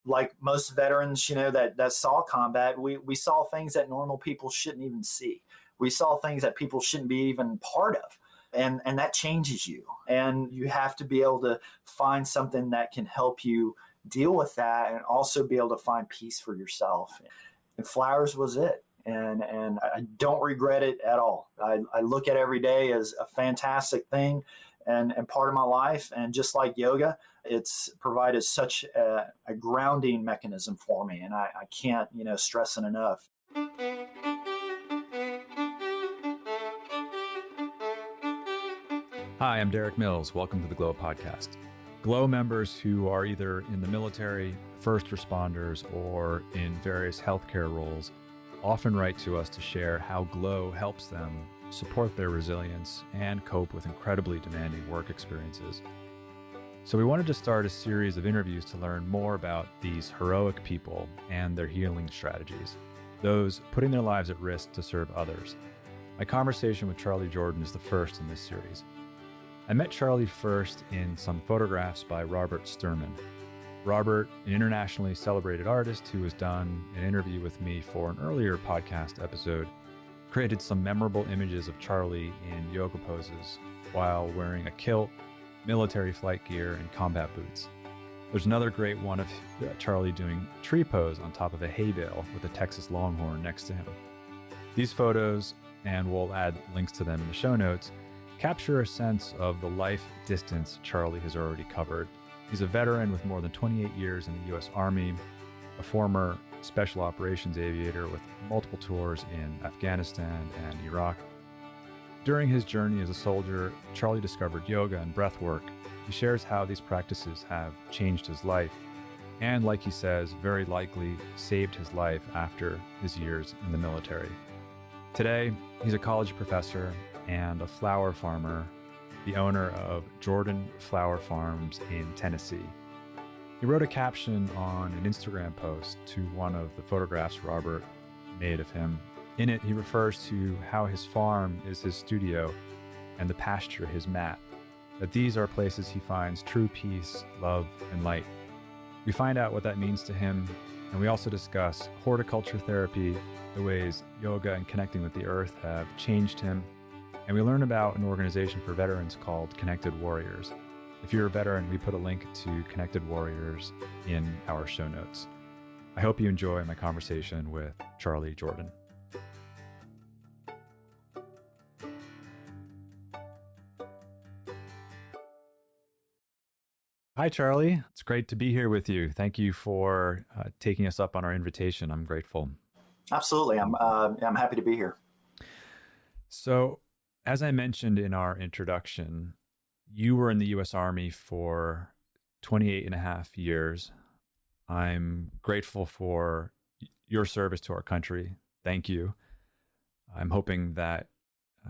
like most veterans, that saw combat, we saw things that normal people shouldn't even see. We saw things that people shouldn't be even part of. And that changes you. And you have to be able to find something that can help you deal with that and also be able to find peace for yourself. And flowers was it. And I don't regret it at all. I look at every day as a fantastic thing and part of my life. And just like yoga, it's provided such a grounding mechanism for me. And I can't, stress it enough. Hi, I'm Derek Mills. Welcome to the Glow Podcast. Glow members who are either in the military, first responders, or in various healthcare roles often write to us to share how Glow helps them support their resilience and cope with incredibly demanding work experiences. So we wanted to start a series of interviews to learn more about these heroic people and their healing strategies, those putting their lives at risk to serve others. My conversation with Charley Jordan is the first in this series. I met Charley first in some photographs by Robert Sturman. Robert, an internationally celebrated artist who has done an interview with me for an earlier podcast episode, created some memorable images of Charley in yoga poses while wearing a kilt, military flight gear, and combat boots. There's another great one of Charley doing tree pose on top of a hay bale with a Texas longhorn next to him. These photos, and we'll add links to them in the show notes, capture a sense of the life distance Charley has already covered. He's a veteran with more than 28 years in the U.S. Army, a former special operations aviator with multiple tours in Afghanistan and Iraq. During his journey as a soldier, Charley discovered yoga and breath work. He shares how these practices have changed his life and, like he says, very likely saved his life after his years in the military. Today, he's a college professor and a flower farmer, the owner of Jordan Flower Farms in Tennessee. He wrote a caption on an Instagram post to one of the photographs Robert made of him. In it, he refers to how his farm is his studio and the pasture his mat, that these are places he finds true peace, love, and light. We find out what that means to him, and we also discuss horticulture therapy, the ways yoga and connecting with the earth have changed him, and we learn about an organization for veterans called Connected Warriors. If you're a veteran, we put a link to Connected Warriors in our show notes. I hope you enjoy my conversation with Charley Jordan. Hi, Charley. It's great to be here with you. Thank you for taking us up on our invitation. I'm grateful. Absolutely. I'm happy to be here. So, as I mentioned in our introduction, you were in the U.S. Army for 28 and a half years. I'm grateful for your service to our country. Thank you. I'm hoping that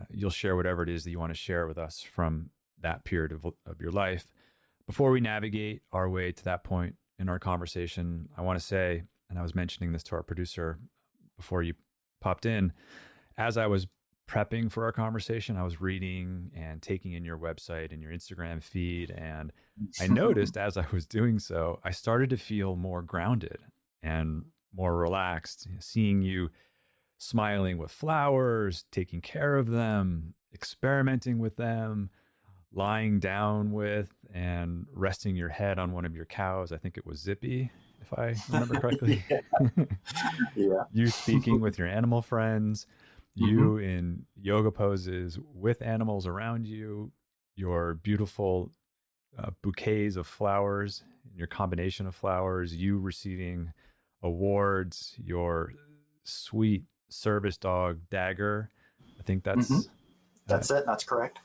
you'll share whatever it is that you want to share with us from that period of your life. Before we navigate our way to that point in our conversation, I want to say, and I was mentioning this to our producer before you popped in, as I was prepping for our conversation, I was reading and taking in your website and your Instagram feed, and I noticed as I was doing so, I started to feel more grounded and more relaxed, seeing you smiling with flowers, taking care of them, experimenting with them, lying down with and resting your head on one of your cows. I think it was Zippy, if I remember correctly. Yeah. You speaking with your animal friends, you in yoga poses with animals around you, your beautiful bouquets of flowers, your combination of flowers, you receiving awards, your sweet service dog, Dagger. I think that's it. That's correct.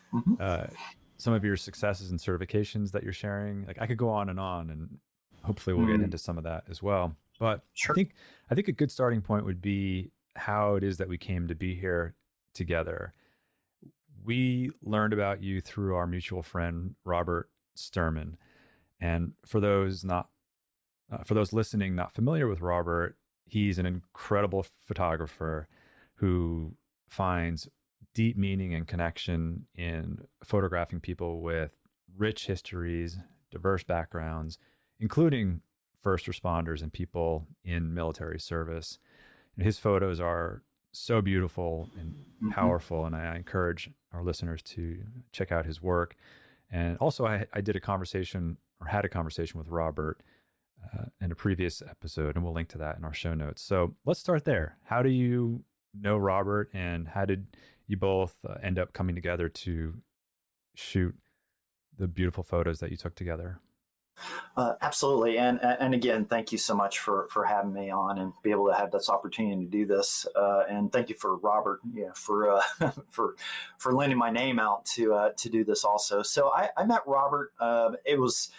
Some of your successes and certifications that you're sharing. Like, I could go on, and hopefully we'll get into some of that as well. But sure. I think a good starting point would be how it is that we came to be here together. We learned about you through our mutual friend, Robert Sturman. And for those listening not familiar with Robert, he's an incredible photographer who finds deep meaning and connection in photographing people with rich histories, diverse backgrounds, including first responders and people in military service. And his photos are so beautiful and powerful. And I encourage our listeners to check out his work. And also I did a conversation or had a conversation with Robert in a previous episode, and we'll link to that in our show notes. So let's start there. How do you know Robert, and how did you both end up coming together to shoot the beautiful photos that you took together? Absolutely. And again, thank you so much for having me on and be able to have this opportunity to do this. And thank you for Robert, for lending my name out to do this also. So I met Robert. It was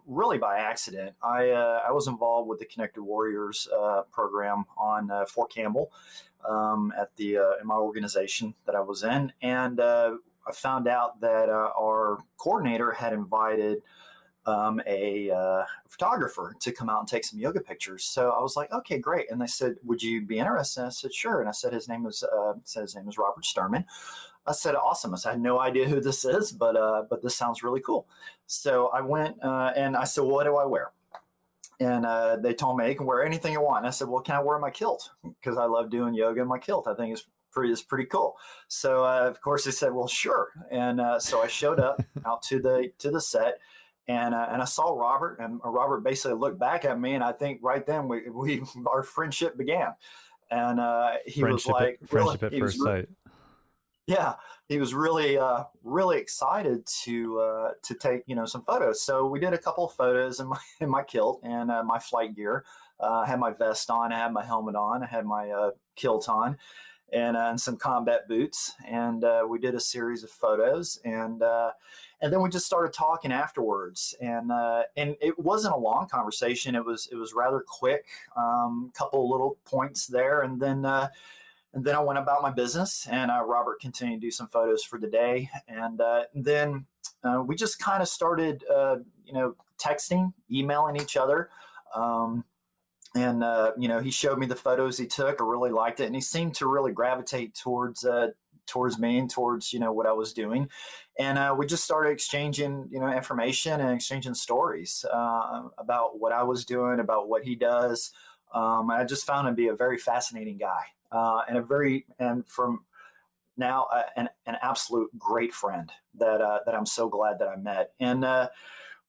really by accident. I was involved with the Connected Warriors program on Fort Campbell at the in my organization that I was in, and I found out that our coordinator had invited a photographer to come out and take some yoga pictures. So I was like, okay, great. And they said, would you be interested? And I said, sure. And I said, his name is Robert Sturman. I said, awesome. I said, I had no idea who this is, but this sounds really cool. So I went and I said, well, what do I wear? And they told me, you can wear anything you want. And I said, well, can I wear my kilt? Because I love doing yoga in my kilt. I think it's pretty cool. So of course they said, well, sure. And so I showed up out to the set. And I saw Robert, and Robert basically looked back at me, and I think right then we our friendship began. And he was like, friendship at first sight. Yeah, he was really excited to take some photos. So we did a couple of photos in my kilt and my flight gear. I had my vest on, I had my helmet on, I had my kilt on, and some combat boots. And we did a series of photos, and then we just started talking afterwards, and it wasn't a long conversation. It was rather quick, couple little points there, and then I went about my business, and Robert continued to do some photos for the day, and then we just kind of started, texting, emailing each other, and he showed me the photos he took. I really liked it, and he seemed to really gravitate towards me and towards what I was doing, and we just started exchanging information and exchanging stories about what I was doing, about what he does. I just found him to be a very fascinating guy, and from now an absolute great friend that I'm so glad that I met. And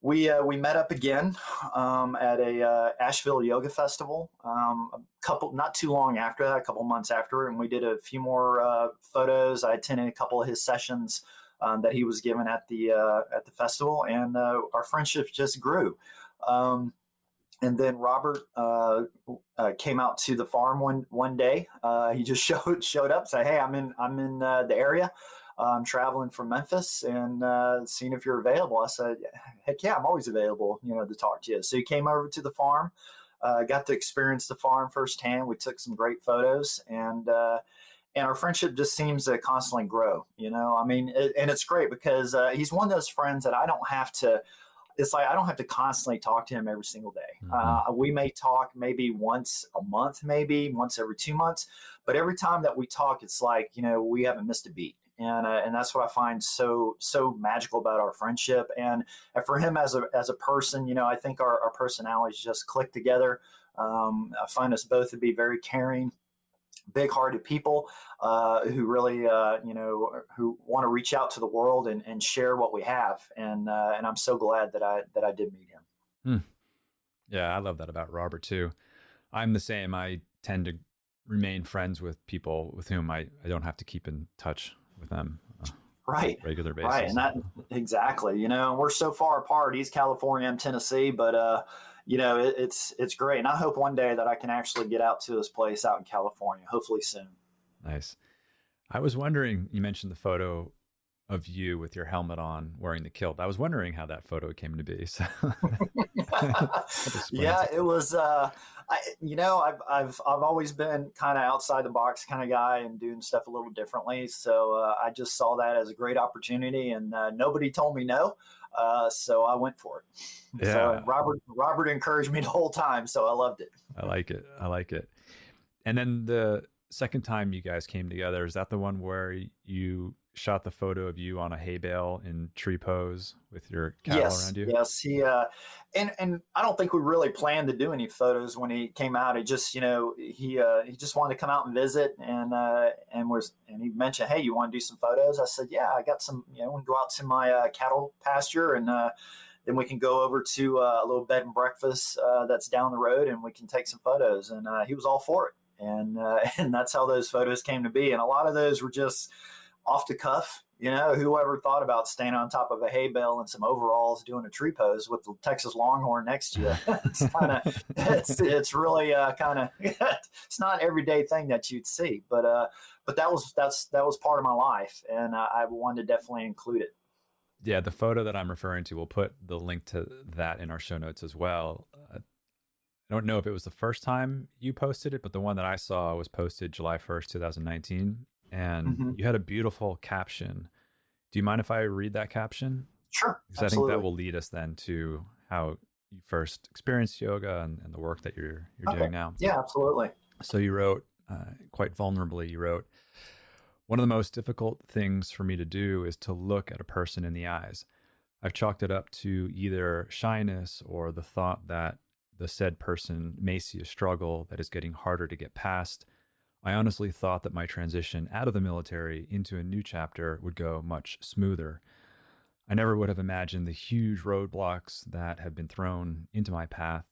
we met up again at a Asheville Yoga Festival not too long after that, a couple months after, and we did a few more photos. I attended a couple of his sessions that he was given at the festival, and our friendship just grew. And then Robert came out to the farm one day. He just showed up, said, "Hey, I'm in the area. I'm traveling from Memphis and seeing if you're available." I said, "Heck yeah, I'm always available, to talk to you." So he came over to the farm, got to experience the farm firsthand. We took some great photos, and our friendship just seems to constantly grow. And it's great because he's one of those friends that I don't have to. It's like I don't have to constantly talk to him every single day. Mm-hmm. We may talk maybe once a month, maybe once every 2 months, but every time that we talk, it's like we haven't missed a beat. And that's what I find so magical about our friendship. And for him as a person, I think our personalities just click together. I find us both to be very caring, big-hearted people who really, who want to reach out to the world and share what we have. And I'm so glad that I did meet him. Yeah, I love that about Robert too. I'm the same. I tend to remain friends with people with whom I don't have to keep in touch with them right regular basis. Right. And that exactly, we're so far apart. He's California, I'm Tennessee, but it's great. And I hope one day that I can actually get out to his place out in California, hopefully soon. Nice. I was wondering, you mentioned the photo of you with your helmet on wearing the kilt. I was wondering how that photo came to be. So yeah, it was, I've always been kind of outside the box kind of guy and doing stuff a little differently. So I just saw that as a great opportunity, and nobody told me no. So I went for it. Yeah. So Robert encouraged me the whole time. So I loved it. I like it. And then the second time you guys came together, is that the one where you shot the photo of you on a hay bale in tree pose with your cattle Yes, around you. yes. And I don't think we really planned to do any photos when he came out. He just, he just wanted to come out and visit, and he mentioned, hey, you want to do some photos? I said, yeah, I got some. We can go out to my cattle pasture, and then we can go over to a little bed and breakfast that's down the road, and we can take some photos. And he was all for it, and and that's how those photos came to be. And a lot of those were just off the cuff. Whoever thought about staying on top of a hay bale and some overalls doing a tree pose with the Texas Longhorn next to you? It's really kind of it's not an everyday thing that you'd see, but that was part of my life, and I wanted to definitely include it. Yeah, the photo that I'm referring to, we'll put the link to that in our show notes as well. I don't know if it was the first time you posted it, but the one that I saw was posted July 1st, 2019. And you had a beautiful caption. Do you mind if I read that caption? Sure. Because absolutely. I think that will lead us then to how you first experienced yoga and the work that you're doing now. Yeah, absolutely. So you wrote, quite vulnerably, you wrote, one of the most difficult things for me to do is to look at a person in the eyes. I've chalked it up to either shyness or the thought that the said person may see a struggle that is getting harder to get past. I honestly thought that my transition out of the military into a new chapter would go much smoother. I never would have imagined the huge roadblocks that have been thrown into my path.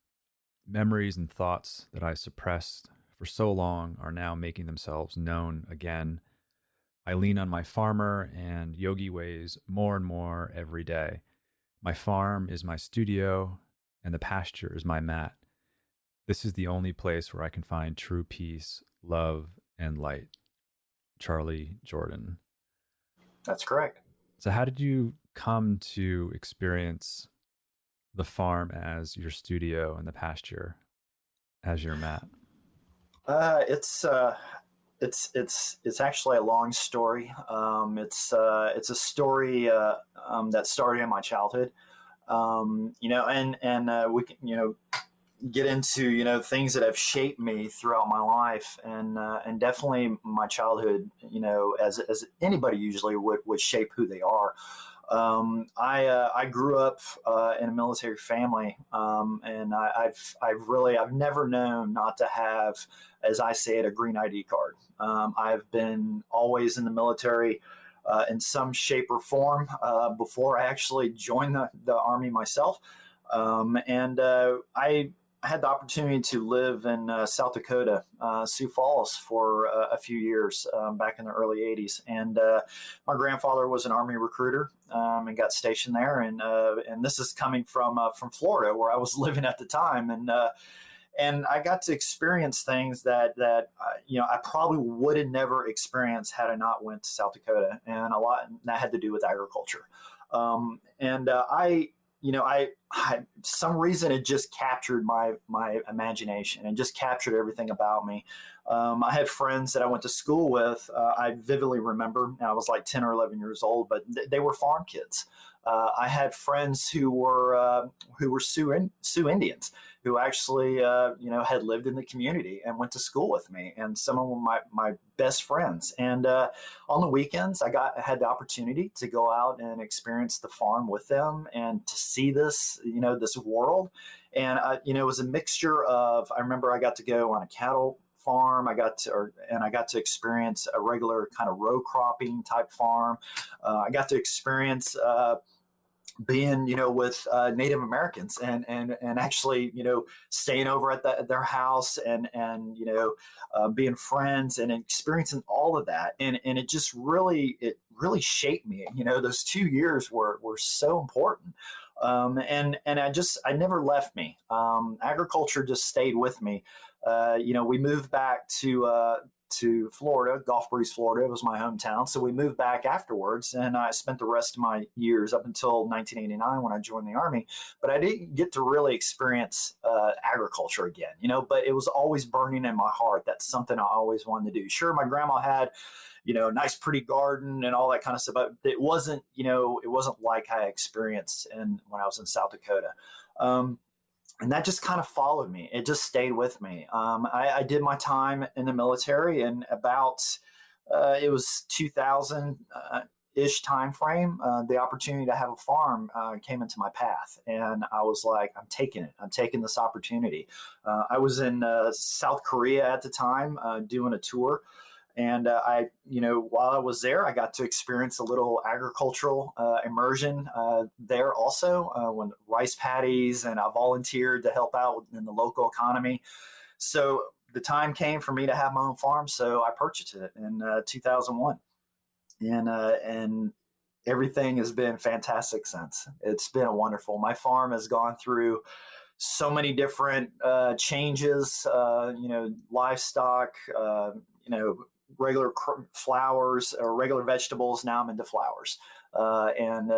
Memories and thoughts that I suppressed for so long are now making themselves known again. I lean on my farmer and yogi ways more and more every day. My farm is my studio, and the pasture is my mat. This is the only place where I can find true peace, love, and light. Charley Jordan. That's correct. So how did you come to experience the farm as your studio and the pasture as your mat? It's actually a long story. It's a story that started in my childhood. We can get into things that have shaped me throughout my life, and definitely my childhood. As anybody usually would shape who they are. I grew up in a military family, and I've never known not to have, as I say it, a green ID card. I've been always in the military in some shape or form before I actually joined the Army myself, and I had the opportunity to live in South Dakota, Sioux Falls, for a few years back in the early 80s. And my grandfather was an Army recruiter and got stationed there. And this is coming from Florida, where I was living at the time. And I got to experience things that I probably would have never experienced had I not went to South Dakota. And a lot that had to do with agriculture. Some reason it just captured my imagination and just captured everything about me. I had friends that I went to school with. I vividly remember, I was like 10 or 11 years old, but they were farm kids. I had friends who were Sioux Indians who actually had lived in the community and went to school with me, and some of them were my best friends. And on the weekends, I had the opportunity to go out and experience the farm with them and to see this world. And it was a mixture of, I remember I got to go on a cattle farm. I got to experience a regular kind of row cropping type farm. I got to experience being with Native Americans and actually staying over at their house and being friends and experiencing all of that, and it just really shaped me. Those 2 years were so important. And I never left me. Agriculture just stayed with me. We moved back to Florida, Gulf Breeze, Florida. It was my hometown. So we moved back afterwards, and I spent the rest of my years up until 1989 when I joined the Army. But I didn't get to really experience agriculture again, but it was always burning in my heart. That's something I always wanted to do. Sure, my grandma had, a nice, pretty garden and all that kind of stuff, but it wasn't like I experienced when I was in South Dakota. And that just kind of followed me. It just stayed with me. I did my time in the military, and about it was 2000 ish time frame. The opportunity to have a farm came into my path, and I was like, I'm taking it. I'm taking this opportunity. I was in South Korea at the time doing a tour. And while I was there, I got to experience a little agricultural immersion there also, when rice paddies, and I volunteered to help out in the local economy. So the time came for me to have my own farm, so I purchased it in 2001, and everything has been fantastic since. It's been wonderful. My farm has gone through so many different changes. Livestock. Regular flowers or regular vegetables. Now I'm into flowers, and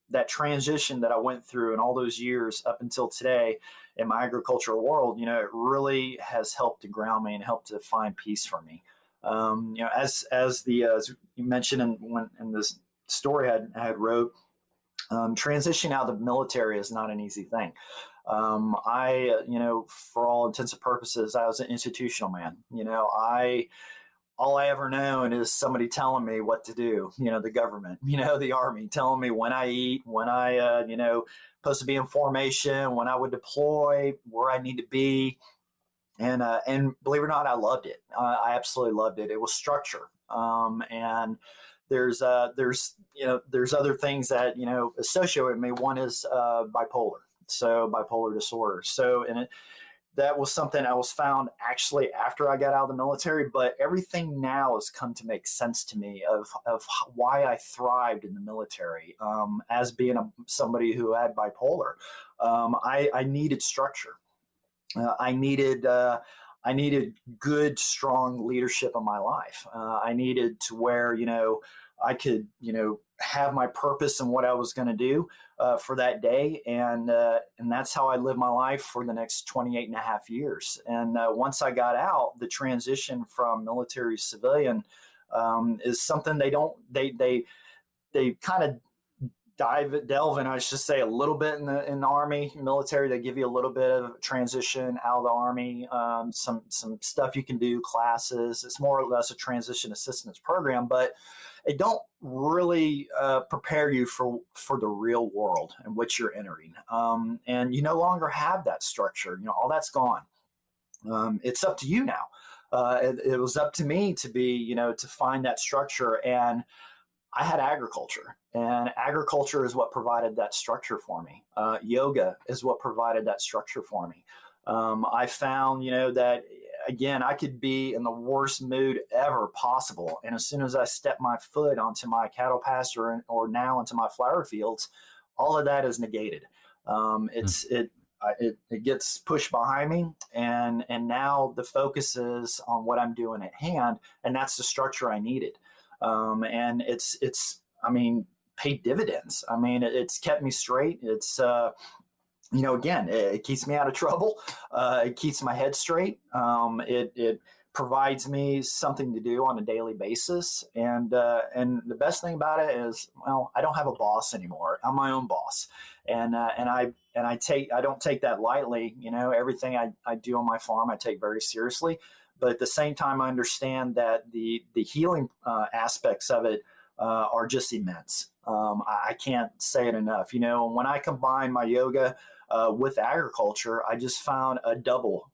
that transition that I went through and all those years up until today in my agricultural world, it really has helped to ground me and helped to find peace for me. As you mentioned in this story I had wrote, transitioning out of the military is not an easy thing. For all intents and purposes, I was an institutional man. All I ever known is somebody telling me what to do, the government, the Army telling me when I eat, when I, supposed to be in formation, when I would deploy, where I need to be. And believe it or not, I loved it. I absolutely loved it. It was structure. And there's other things that, associate with me. One is bipolar disorder. So, that was something I was found actually after I got out of the military, but everything now has come to make sense to me of why I thrived in the military, as being somebody who had bipolar. I needed structure. I needed good, strong leadership in my life. I needed to where, I could, have my purpose and what I was going to do for that day. And that's how I lived my life for the next 28 and a half years. And once I got out, the transition from military to civilian is something they kind of delve in, I should say, a little bit in the Army, military. They give you a little bit of transition out of the Army, some stuff you can do, classes. It's more or less a transition assistance program, but it don't really prepare you for the real world in which you're entering. And you no longer have that structure. All that's gone. It's up to you now. It was up to me to be, to find that structure. And I had agriculture, and agriculture is what provided that structure for me. Yoga is what provided that structure for me. I found, that again, I could be in the worst mood ever possible. And as soon as I step my foot onto my cattle pasture or now into my flower fields, all of that is negated. It gets pushed behind me, and now the focus is on what I'm doing at hand, and that's the structure I needed. And it's paid dividends. It's kept me straight. It's, again, it keeps me out of trouble. It keeps my head straight. It provides me something to do on a daily basis. And the best thing about it is, well, I don't have a boss anymore. I'm my own boss. And I don't take that lightly. Everything I do on my farm, I take very seriously. But at the same time, I understand that the healing aspects of it are just immense. I can't say it enough. When I combine my yoga with agriculture, I just found a double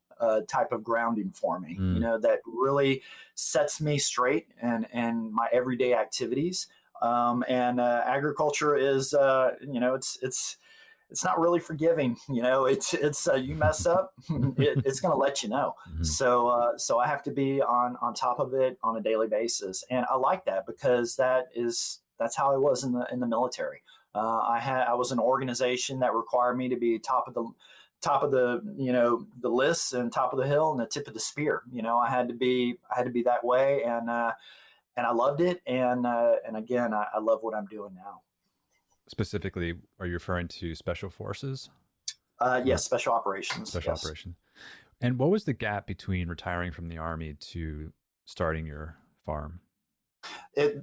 type of grounding for me, that really sets me straight and my everyday activities. And agriculture is, it's not really forgiving. It's you mess up, it's going to let you know. Mm-hmm. So I have to be on top of it on a daily basis. And I like that because that's how I was in the military. I was an organization that required me to be top of the the list and top of the hill and the tip of the spear. I had to be that way. And I loved it. And again, I love what I'm doing now. Specifically, are you referring to special forces? Yes, special operations. Operation. And what was the gap between retiring from the Army to starting your farm?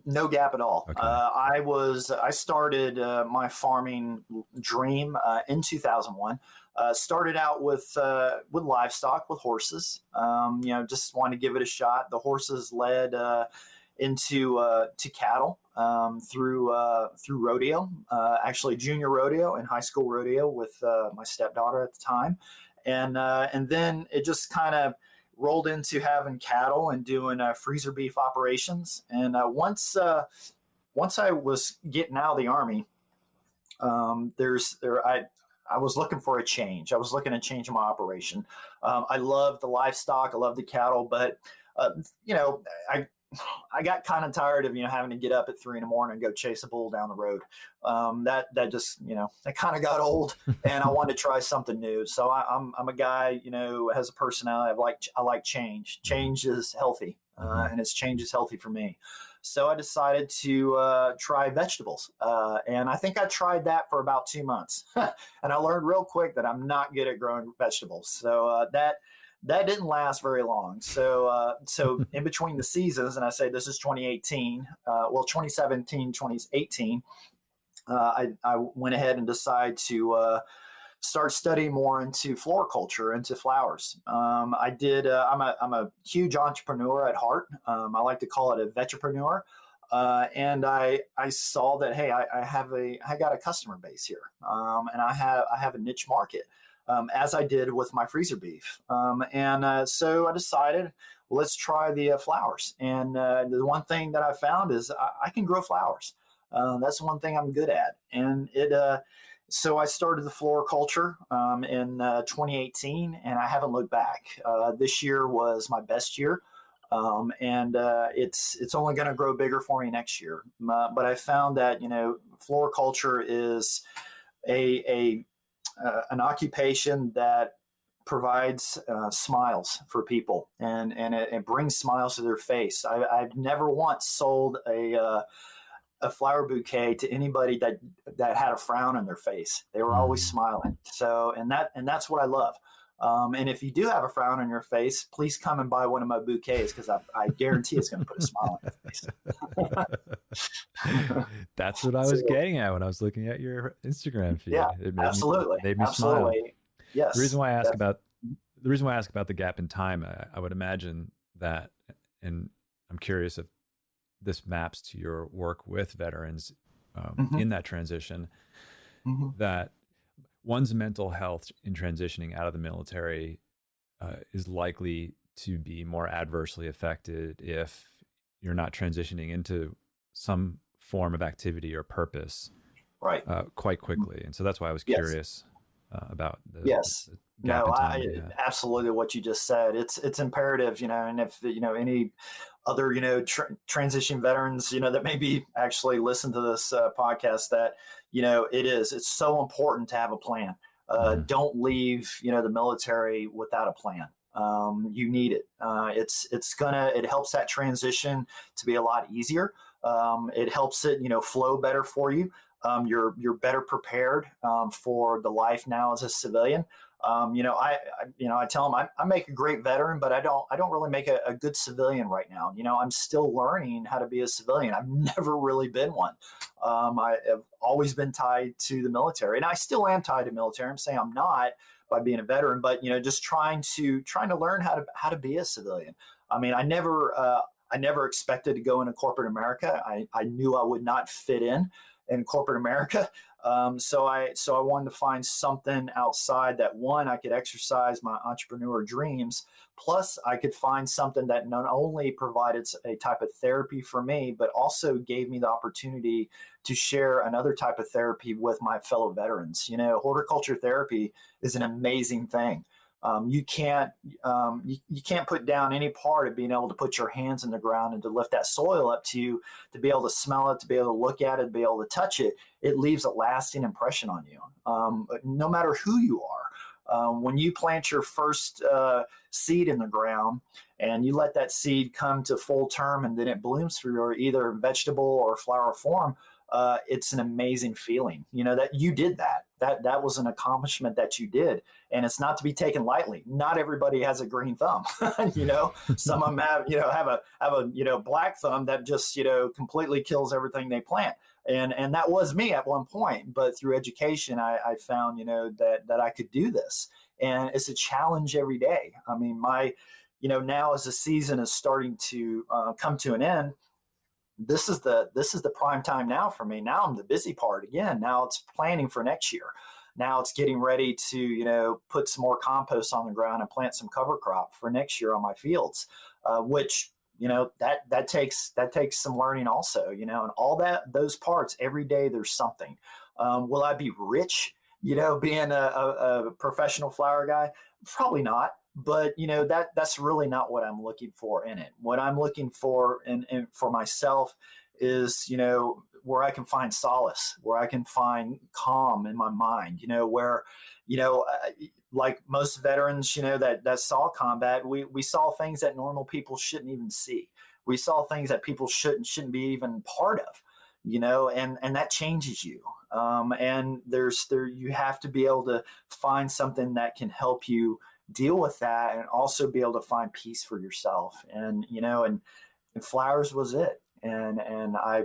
No gap at all. Okay. I started my farming dream in 2001. Started out with livestock, with horses. Just wanted to give it a shot. The horses led into to cattle through rodeo, actually junior rodeo and high school rodeo with my stepdaughter at the time, and then it just kind of rolled into having cattle and doing freezer beef operations. And once I was getting out of the Army, I was looking for a change. I was looking at changing my operation. I love the livestock. I love the cattle, but I got kind of tired of having to get up at 3 a.m. and go chase a bull down the road. That just that kind of got old, and I wanted to try something new. So I'm a guy has a personality. I like change. Change is healthy, and change is healthy for me. So I decided to try vegetables, and I think I tried that for about 2 months, and I learned real quick that I'm not good at growing vegetables. So that didn't last very long. So in between the seasons, and I say this is 2018, 2017, 2018, I went ahead and decided to start studying more into floriculture, into flowers. I'm a huge entrepreneur at heart. I like to call it a vetrepreneur. And I saw that, hey, I got a customer base here, and I have a niche market. As I did with my freezer beef. So I decided, well, let's try the flowers. And the one thing that I found is I can grow flowers. That's one thing I'm good at. And so I started the floriculture in 2018, and I haven't looked back. This year was my best year. And it's only going to grow bigger for me next year. But I found that, floriculture is an occupation that provides smiles for people, and it brings smiles to their face. I've never once sold a flower bouquet to anybody that had a frown on their face. They were always smiling. So and that's what I love. And if you do have a frown on your face, please come and buy one of my bouquets, because I guarantee it's going to put a smile on your face. That's what I was getting at when I was looking at your Instagram feed. Yeah, absolutely. Made me smile. Yes. The reason why I ask about the gap in time, I would imagine that, and I'm curious if this maps to your work with veterans in that transition, that one's mental health in transitioning out of the military is likely to be more adversely affected if you're not transitioning into some form of activity or purpose quite quickly. And so that's why I was curious about the gap in time. Absolutely what you just said. It's imperative, and if any other transition veterans that maybe actually listen to this podcast, that it's so important to have a plan. Don't leave the military without a plan. You need it. It helps that transition to be a lot easier. It helps it flow better for you. You're better prepared for the life now as a civilian. I tell them I make a great veteran, but I don't really make a good civilian right now. I'm still learning how to be a civilian. I've never really been one. I have always been tied to the military, and I still am tied to the military. I'm saying I'm not by being a veteran, but just trying to learn how to be a civilian. I mean, I never expected to go into corporate America. I knew I would not fit in corporate America. So I wanted to find something outside that, one, I could exercise my entrepreneur dreams, plus I could find something that not only provided a type of therapy for me, but also gave me the opportunity to share another type of therapy with my fellow veterans. Horticulture therapy is an amazing thing. You can't put down any part of being able to put your hands in the ground and to lift that soil up to you, to be able to smell it, to be able to look at it, to be able to touch it. It leaves a lasting impression on you, no matter who you are. When you plant your first seed in the ground and you let that seed come to full term and then it blooms through either vegetable or flower form, it's an amazing feeling, that you did that that was an accomplishment that you did. And it's not to be taken lightly. Not everybody has a green thumb. Some of them have a black thumb that just, completely kills everything they plant. And that was me at one point. But through education, I found, that I could do this. And it's a challenge every day. I mean, now as the season is starting to come to an end, this is the prime time now for me. Now I'm the busy part again. Now it's planning for next year. Now it's getting ready to, put some more compost on the ground and plant some cover crop for next year on my fields, which, that takes some learning also, and all those parts every day, there's something. Will I be rich, being a professional flower guy? Probably not. But that's really not what I'm looking for in it. What I'm looking for and for myself is where I can find solace, where I can find calm in my mind. Where like most veterans, that saw combat, we saw things that normal people shouldn't even see. We saw things that people shouldn't be even part of. And that changes you. And you have to be able to find something that can help you deal with that and also be able to find peace for yourself. And flowers was it. And I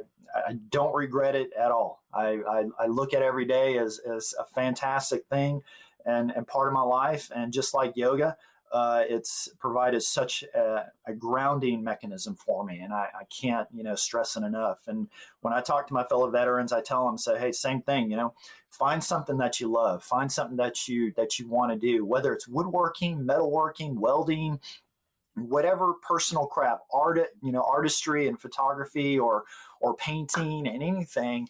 don't regret it at all. I look at every day as a fantastic thing and part of my life. And just like yoga, it's provided such a grounding mechanism for me. And I can't, stress it enough. And when I talk to my fellow veterans, I tell them, say, hey, same thing, find something that you love, find something that you want to do, whether it's woodworking, metalworking, welding, whatever personal craft, artistry and photography or painting and anything,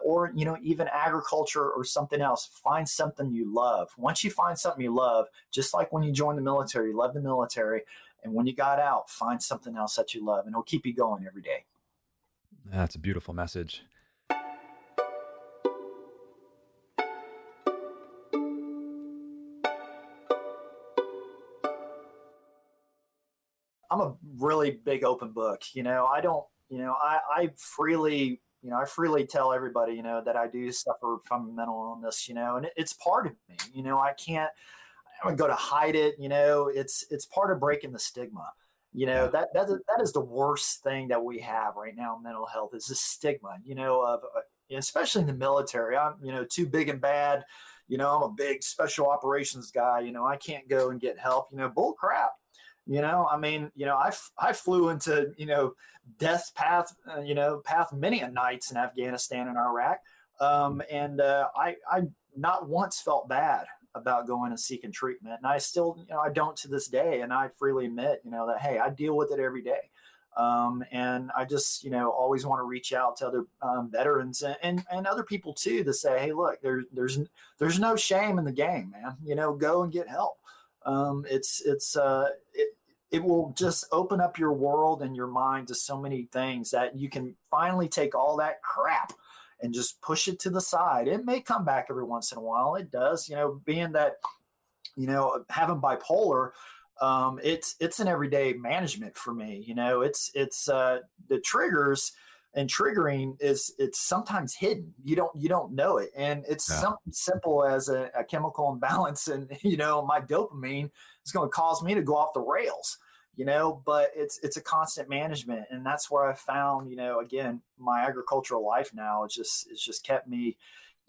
or even agriculture or something else. Find something you love. Once you find something you love, just like when you joined the military, you love the military, and when you got out, find something else that you love, and it'll keep you going every day. That's a beautiful message. I'm a really big open book. I freely tell everybody, that I do suffer from mental illness, and it's part of me. I don't go to hide it. It's part of breaking the stigma. That is the worst thing that we have right now in mental health is the stigma, of especially in the military. I'm, too big and bad. I'm a big special operations guy. I can't go and get help. Bull crap. I flew into, death's path, path many a nights in Afghanistan and Iraq. I not once felt bad about going and seeking treatment. And I still, I don't to this day. And I freely admit, that, hey, I deal with it every day. And I just, always want to reach out to other veterans and other people too, to say, hey, look, there's no shame in the game, man. Go and get help. It will just open up your world and your mind to so many things that you can finally take all that crap and just push it to the side. It may come back every once in a while. It does, being that, having bipolar, it's an everyday management for me. It's the triggers and triggering it's sometimes hidden. You don't know it. And it's something simple as a chemical imbalance. And, my dopamine is going to cause me to go off the rails, but it's a constant management. And that's where I found, again, my agricultural life now it's just kept me,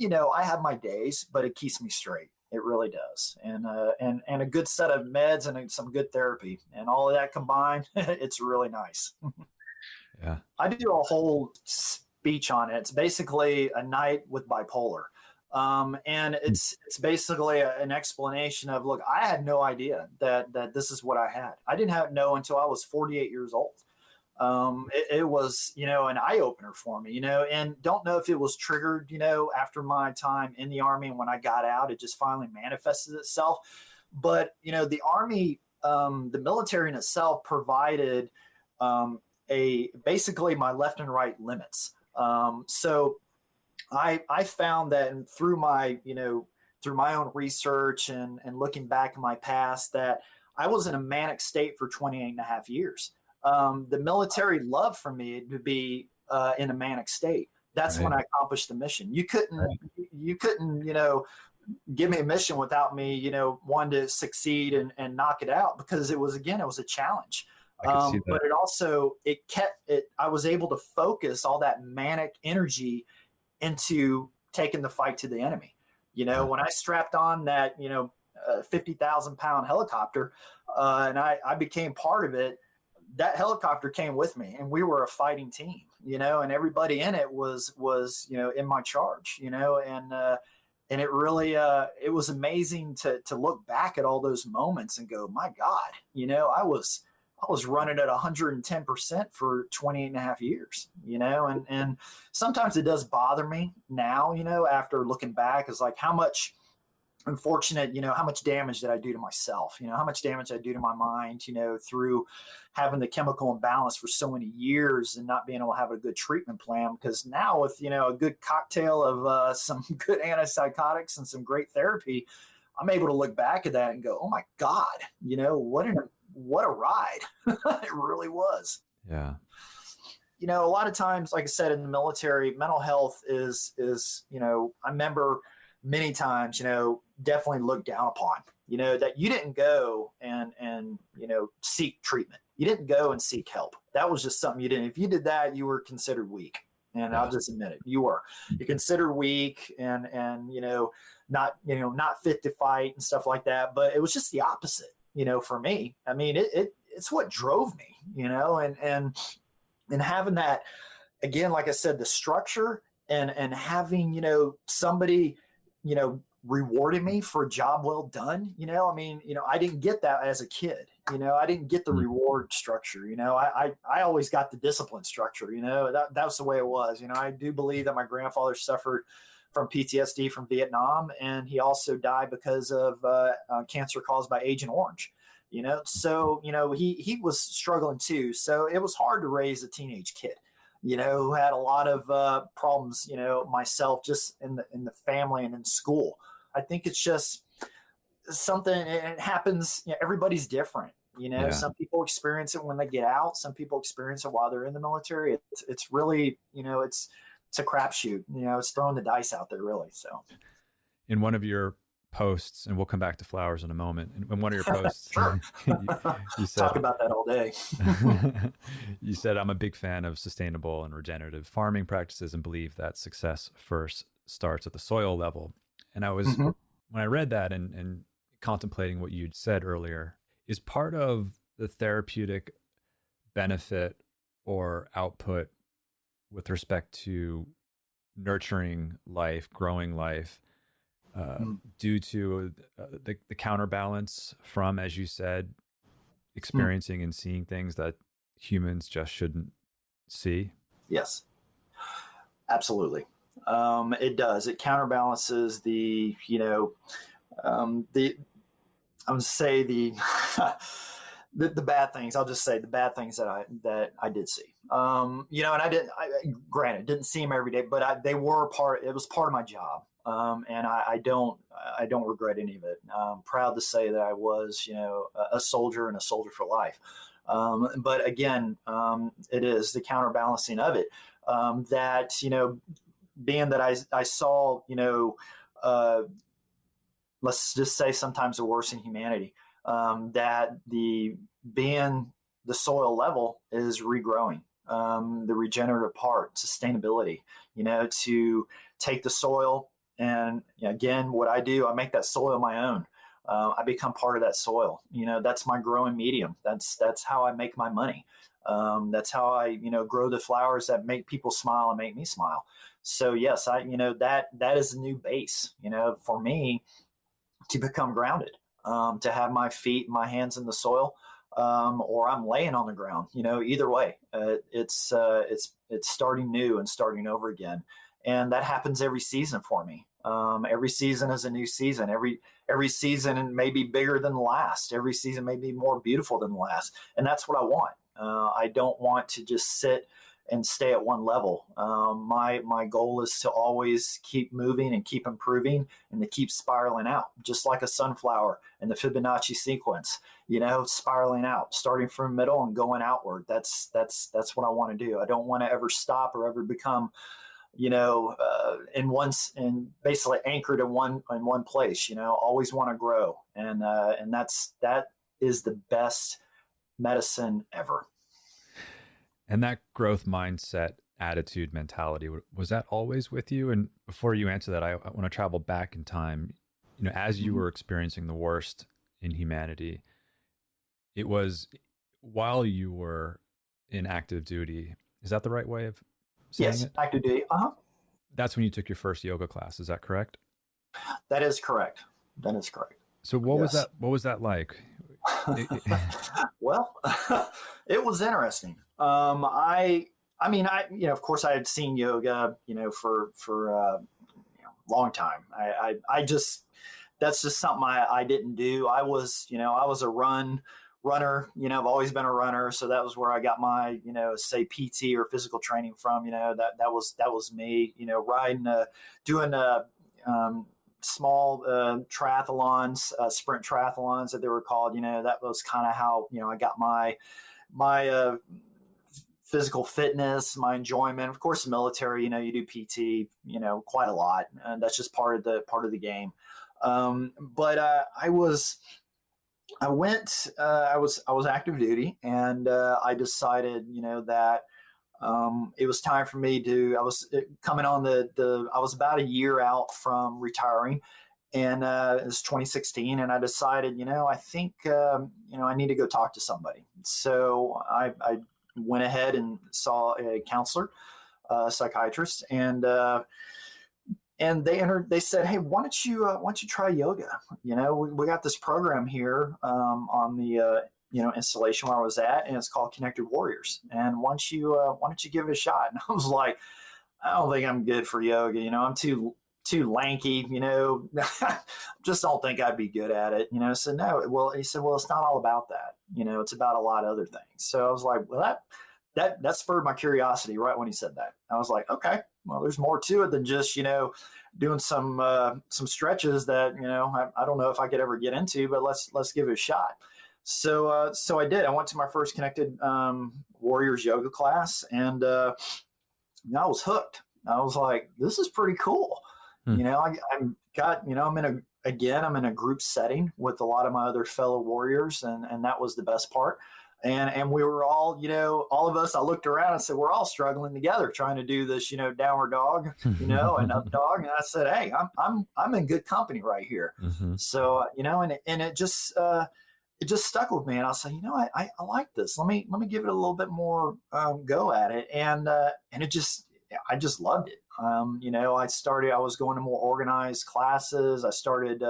I have my days, but it keeps me straight. It really does. And a good set of meds and some good therapy and all of that combined, it's really nice. Yeah. I do a whole speech on it. It's basically a night with bipolar. And it's basically an explanation of, look, I had no idea that this is what I had. I didn't know until I was 48 years old. It was, an eye opener for me, and don't know if it was triggered, after my time in the Army. And when I got out, it just finally manifested itself. But, the Army, the military in itself provided, basically my left and right limits. So I found that through my own research and looking back in my past that I was in a manic state for 28 and a half years. The military loved for me to be in a manic state That's Right. when I accomplished the mission. Right. You couldn't, give me a mission without me, wanting to succeed and knock it out, because it was a challenge. I could see that. But it also, it kept it, I was able to focus all that manic energy into taking the fight to the enemy. Yeah. When I strapped on that, 50,000-pound helicopter, and I became part of it, that helicopter came with me, and we were a fighting team, and everybody in it was, in my charge, and it really, it was amazing to look back at all those moments and go, my God, I was running at 110% for 28 and a half years, and sometimes it does bother me now, after looking back, is like how much unfortunate, how much damage did I do to myself, how much damage I do to my mind, through having the chemical imbalance for so many years and not being able to have a good treatment plan. Because now with, a good cocktail of some good antipsychotics and some great therapy, I'm able to look back at that and go, oh my God, what a ride. It really was. Yeah. A lot of times, like I said, in the military, mental health is, I remember many times, definitely looked down upon, that you didn't go and, seek treatment. You didn't go and seek help. That was just something you didn't. If you did that, you were considered weak. And I'll just admit it, you're considered weak and, not fit to fight and stuff like that. But it was just the opposite, for me. I mean, it's what drove me, and having that, again, like I said, the structure and having, somebody, rewarding me for a job well done. I didn't get that as a kid. I didn't get the reward structure. I always got the discipline structure. That was the way it was. I do believe that my grandfather suffered from PTSD from Vietnam, and he also died because of cancer caused by Agent Orange. So he was struggling too. So it was hard to raise a teenage kid, who had a lot of problems, myself, just in the family and in school. I think it's just something, it happens, everybody's different. Yeah. Some people experience it when they get out. Some people experience it while they're in the military. It's really, it's a crapshoot, it's throwing the dice out there, really. So In one of your posts, and we'll come back to flowers in a moment. In one of your posts, you said, talk about that all day. You said, I'm a big fan of sustainable and regenerative farming practices and believe that success first starts at the soil level. And I was, when I read that and contemplating what you'd said earlier, is part of the therapeutic benefit or output with respect to nurturing life, growing life, due to the counterbalance from, as you said, experiencing and seeing things that humans just shouldn't see? Yes, absolutely. It does. It counterbalances the, I would say the bad things. I'll just say the bad things that I did see. And granted, didn't see them every day, but they were it was part of my job. And I don't regret any of it. I'm proud to say that I was, a soldier and a soldier for life. But again, it is the counterbalancing of it, that, being that I saw, let's just say sometimes the worst in humanity, that being the soil level is regrowing, the regenerative part, sustainability, to take the soil. And again, what I do, I make that soil my own. I become part of that soil. That's my growing medium. That's how I make my money. That's how I, grow the flowers that make people smile and make me smile. So yes, that is a new base, for me to become grounded, to have my feet, my hands in the soil, or I'm laying on the ground, either way, it's starting new and starting over again. And that happens every season for me. Every season is a new season. Every season may be bigger than the last. Every season may be more beautiful than the last. And that's what I want. I don't want to just sit and stay at one level. My goal is to always keep moving and keep improving and to keep spiraling out, just like a sunflower in the Fibonacci sequence, spiraling out, starting from middle and going outward. That's what I want to do. I don't want to ever stop or ever become and basically anchored in one place, always want to grow. And that is the best medicine ever. And that growth mindset, attitude, mentality, was that always with you? And before you answer that, I want to travel back in time. As you were experiencing the worst in humanity, it was while you were in active duty. Is that the right way of saying Yes, it? active duty. That's when you took your first yoga class. Is that correct? That is correct. So what was that? What was that like? Well, it was interesting. Of course I had seen yoga, for a long time. I just, that's just something I didn't do. I was a runner, I've always been a runner. So that was where I got my, say PT or physical training from, that was me, riding, doing, small triathlons, sprint triathlons that they were called. That was kind of how I got my physical fitness, my enjoyment. Of course, the military, you do PT, quite a lot, and that's just part of the game. But I was active duty, and I decided, that it was time for me to, I was coming on I was about a year out from retiring, and it was 2016. And I decided, I think, I need to go talk to somebody. So I went ahead and saw a counselor, psychiatrist, and they said, hey, why don't you try yoga? We got this program here, on the, installation where I was at, and it's called Connected Warriors. And why don't you give it a shot? And I was like, I don't think I'm good for yoga. I'm too lanky, just don't think I'd be good at it. So no, well, he said, well, it's not all about that. It's about a lot of other things. So I was like, well, that spurred my curiosity right when he said that. I was like, okay, well, there's more to it than just, doing some stretches that, I don't know if I could ever get into, but let's give it a shot. So I did. I went to my first Connected Warriors yoga class, and I was hooked. I was like, this is pretty cool. I'm in a group setting with a lot of my other fellow warriors, and that was the best part. And we were all, all of us, I looked around and said, we're all struggling together trying to do this, downward dog, and up dog. And I said, hey, I'm in good company right here. Mm-hmm. So, and it just stuck with me. And I said, I like this. Let me give it a little bit more go at it. And I just loved it. I was going to more organized classes. I started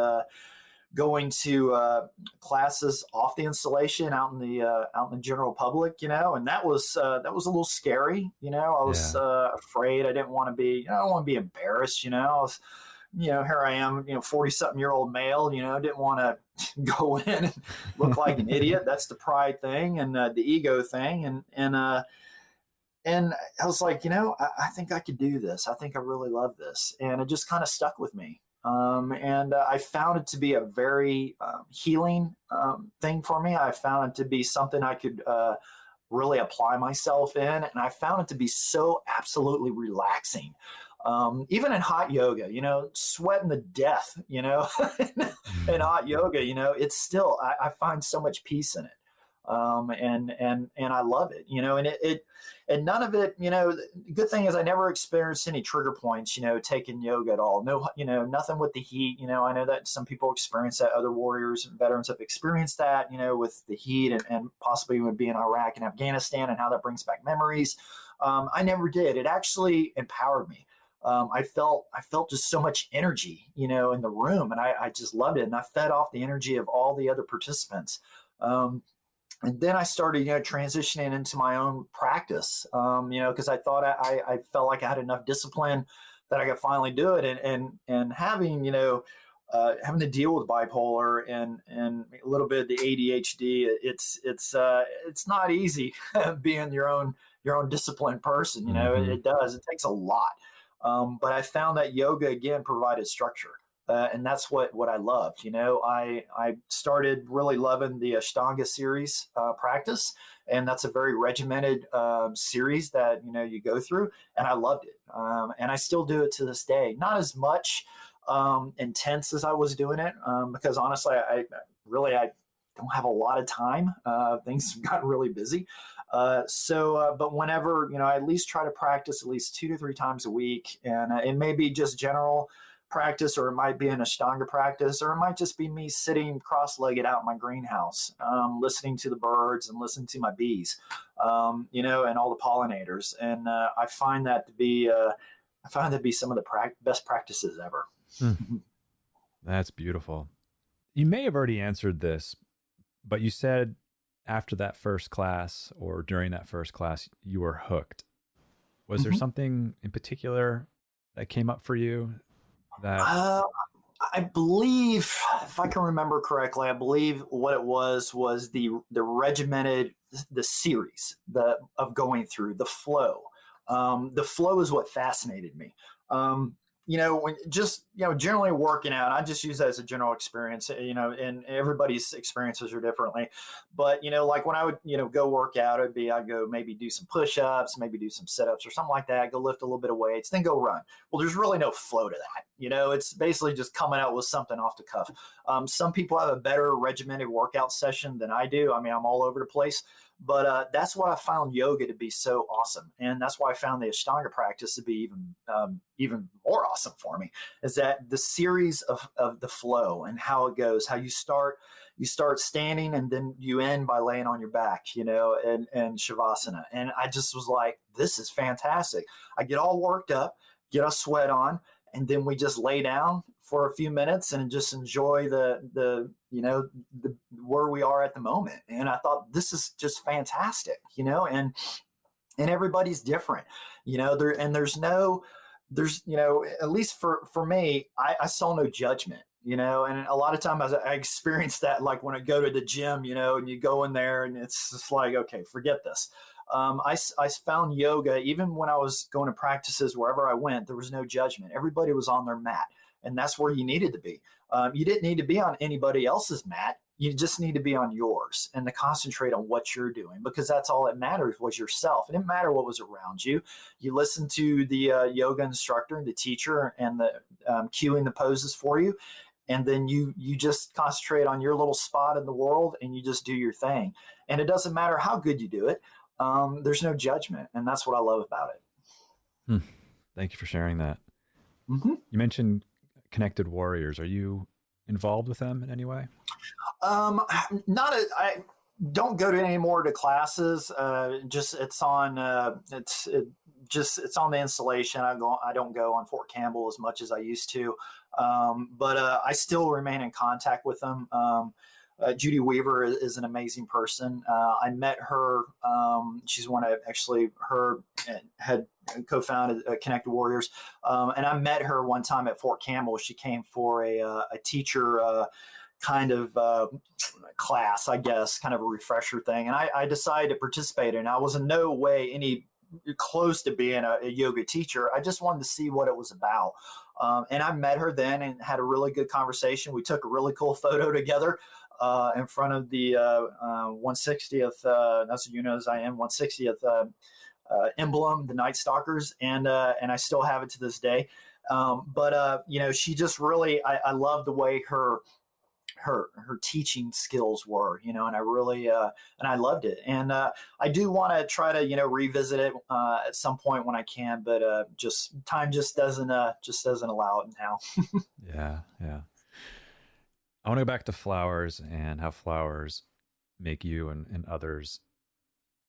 going to classes off the installation out in the general public, and that was a little scary. I was afraid. I didn't want to be, I don't want to be embarrassed. I was, here I am, 40-something-year-old male, didn't want to go in and look like an idiot. That's the pride thing and the ego thing. And I was like, I think I could do this. I think I really love this. And it just kind of stuck with me. And I found it to be a very healing thing for me. I found it to be something I could really apply myself in. And I found it to be so absolutely relaxing. Even in hot yoga, sweating to death, in hot yoga, it's still, I find so much peace in it. And I love it, and none of it, the good thing is I never experienced any trigger points, taking yoga at all. No, nothing with the heat. I know that some people experience that, other warriors and veterans have experienced that, with the heat and possibly would be in Iraq and Afghanistan and how that brings back memories. I never did. It actually empowered me. I felt just so much energy, in the room, and I just loved it. And I fed off the energy of all the other participants. And then I started, transitioning into my own practice, because I thought I felt like I had enough discipline that I could finally do it. And having, having to deal with bipolar and a little bit of the ADHD, it's not easy being your own disciplined person. Mm-hmm. It takes a lot. But I found that yoga again provided structure. And that's what I loved. I started really loving the Ashtanga series practice, and that's a very regimented series that you go through, and I loved it. And I still do it to this day. Not as much intense as I was doing it, because honestly, I don't have a lot of time. Things have gotten really busy. But whenever, I at least try to practice at least 2 to 3 times a week. And it may be just general practice, or it might be an Ashtanga practice, or it might just be me sitting cross-legged out in my greenhouse, listening to the birds and listening to my bees, and all the pollinators. And I find that to be some of the best practices ever. That's beautiful. You may have already answered this, but you said after that first class or during that first class, you were hooked. Was there something in particular that came up for you? I believe, if I can remember correctly, I believe what it was the regimented, the series of going through the flow. The flow is what fascinated me. When just, generally working out, I just use that as a general experience, and everybody's experiences are differently. But, like when I would, go work out, I'd go maybe do some push-ups, maybe do some sit-ups or something like that, go lift a little bit of weights, then go run. Well, there's really no flow to that. It's basically just coming out with something off the cuff. Some people have a better regimented workout session than I do. I mean, I'm all over the place. But that's what I found yoga to be so awesome. And that's why I found the Ashtanga practice to be even more awesome for me, is that the series of the flow and how it goes, how you start standing and then you end by laying on your back, and Shavasana. And I just was like, this is fantastic. I get all worked up, get a sweat on, and then we just lay down for a few minutes and just enjoy the where we are at the moment. And I thought, this is just fantastic, and everybody's different, there's at least for me, I saw no judgment, and a lot of times I experienced that, like when I go to the gym, and you go in there and it's just like, okay, forget this. I found yoga, even when I was going to practices, wherever I went, there was no judgment. Everybody was on their mat, and that's where you needed to be. You didn't need to be on anybody else's mat. You just need to be on yours and to concentrate on what you're doing, because that's all that matters was yourself. It didn't matter what was around you. You listen to the yoga instructor, the teacher, and the cueing the poses for you. And then you just concentrate on your little spot in the world and you just do your thing. And it doesn't matter how good you do it. There's no judgment. And that's what I love about it. Thank you for sharing that. You mentioned Connected Warriors. Are you involved with them in any way? I don't go to any more to classes. It's on the installation. I don't go on Fort Campbell as much as I used to. But I still remain in contact with them. Judy Weaver is an amazing person. I met her. She's one of had co-founded Connected Warriors. And I met her one time at Fort Campbell. She came for a teacher kind of class, I guess, kind of a refresher thing. And I decided to participate in it. I was in no way any close to being a yoga teacher. I just wanted to see what it was about. And I met her then and had a really good conversation. We took a really cool photo together in front of the 160th, that's as I am, 160th emblem, the Night Stalkers, and I still have it to this day. But she just really, I love the way her teaching skills were, and I really, and I loved it. And I do want to try to, revisit it at some point when I can, but time just doesn't allow it now. Yeah. I want to go back to flowers and how flowers make you and others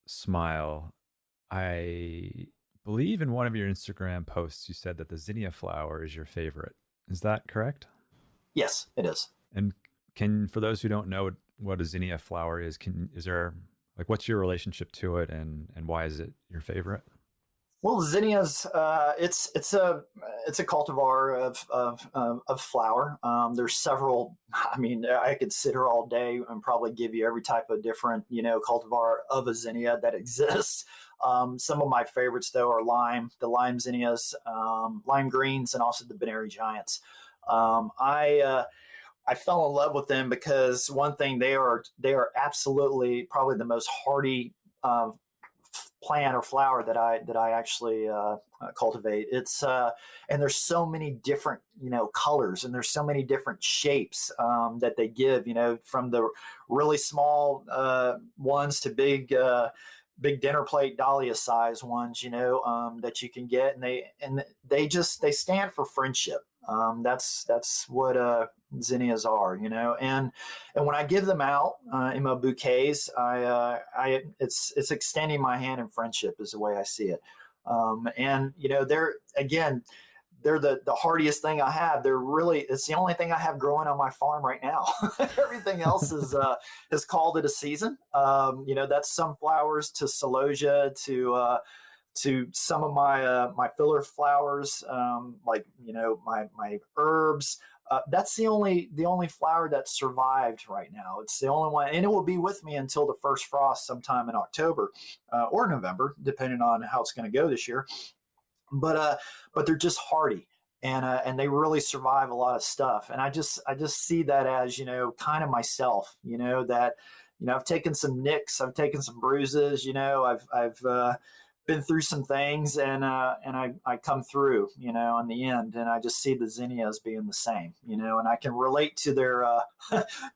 smile. I believe in one of your Instagram posts, you said that the zinnia flower is your favorite. Is that correct? Yes, it is. And for those who don't know what a zinnia flower is, what's your relationship to it and why is it your favorite? Well, zinnias, it's a cultivar of flower. There's several. I mean, I could sit here all day and probably give you every type of different, cultivar of a zinnia that exists. Some of my favorites though are the lime zinnias, lime greens, and also the Binary giants. I fell in love with them because one thing, they are absolutely probably the most hardy plant or flower that I actually cultivate. It's and there's so many different colors, and there's so many different shapes that they give. From the really small ones to big dinner plate dahlia size ones. That you can get, and they stand for friendship. That's what zinnias are, and when I give them out in my bouquets, it's extending my hand in friendship is the way I see it. And they're the hardiest thing I have. It's the only thing I have growing on my farm right now. Everything else is called it a season. That's sunflowers to celosia to some of my filler flowers, like my herbs. That's the only flower that survived right now. It's the only one, and it will be with me until the first frost sometime in October or November, depending on how it's going to go this year. But they're just hardy, and they really survive a lot of stuff. And I just see that as kind of myself. That I've taken some nicks, I've taken some bruises. I've been through some things, and I come through, in the end, and I just see the zinnias being the same, and I can relate to their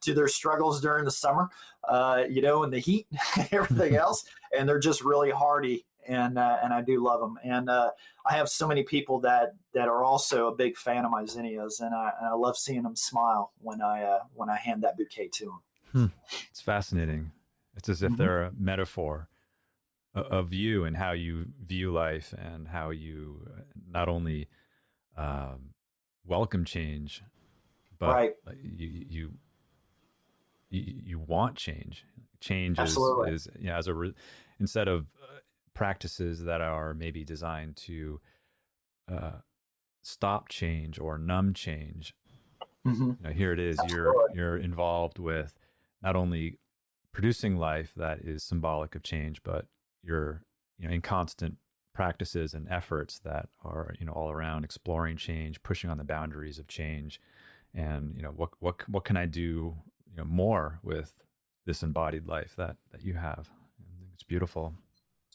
to their struggles during the summer, and the heat, everything else, and they're just really hardy, and I do love them, and I have so many people that are also a big fan of my zinnias, and I love seeing them smile when I hand that bouquet to them. It's fascinating. It's as if they're a metaphor of you and how you view life, and how you not only welcome change, but right. you want change. Change Absolutely. is instead of practices that are maybe designed to stop change or numb change. Here it is. Absolutely. You're involved with not only producing life that is symbolic of change, but you're in constant practices and efforts that are all around exploring change, pushing on the boundaries of change, and what can I do more with this embodied life that you have. And it's beautiful.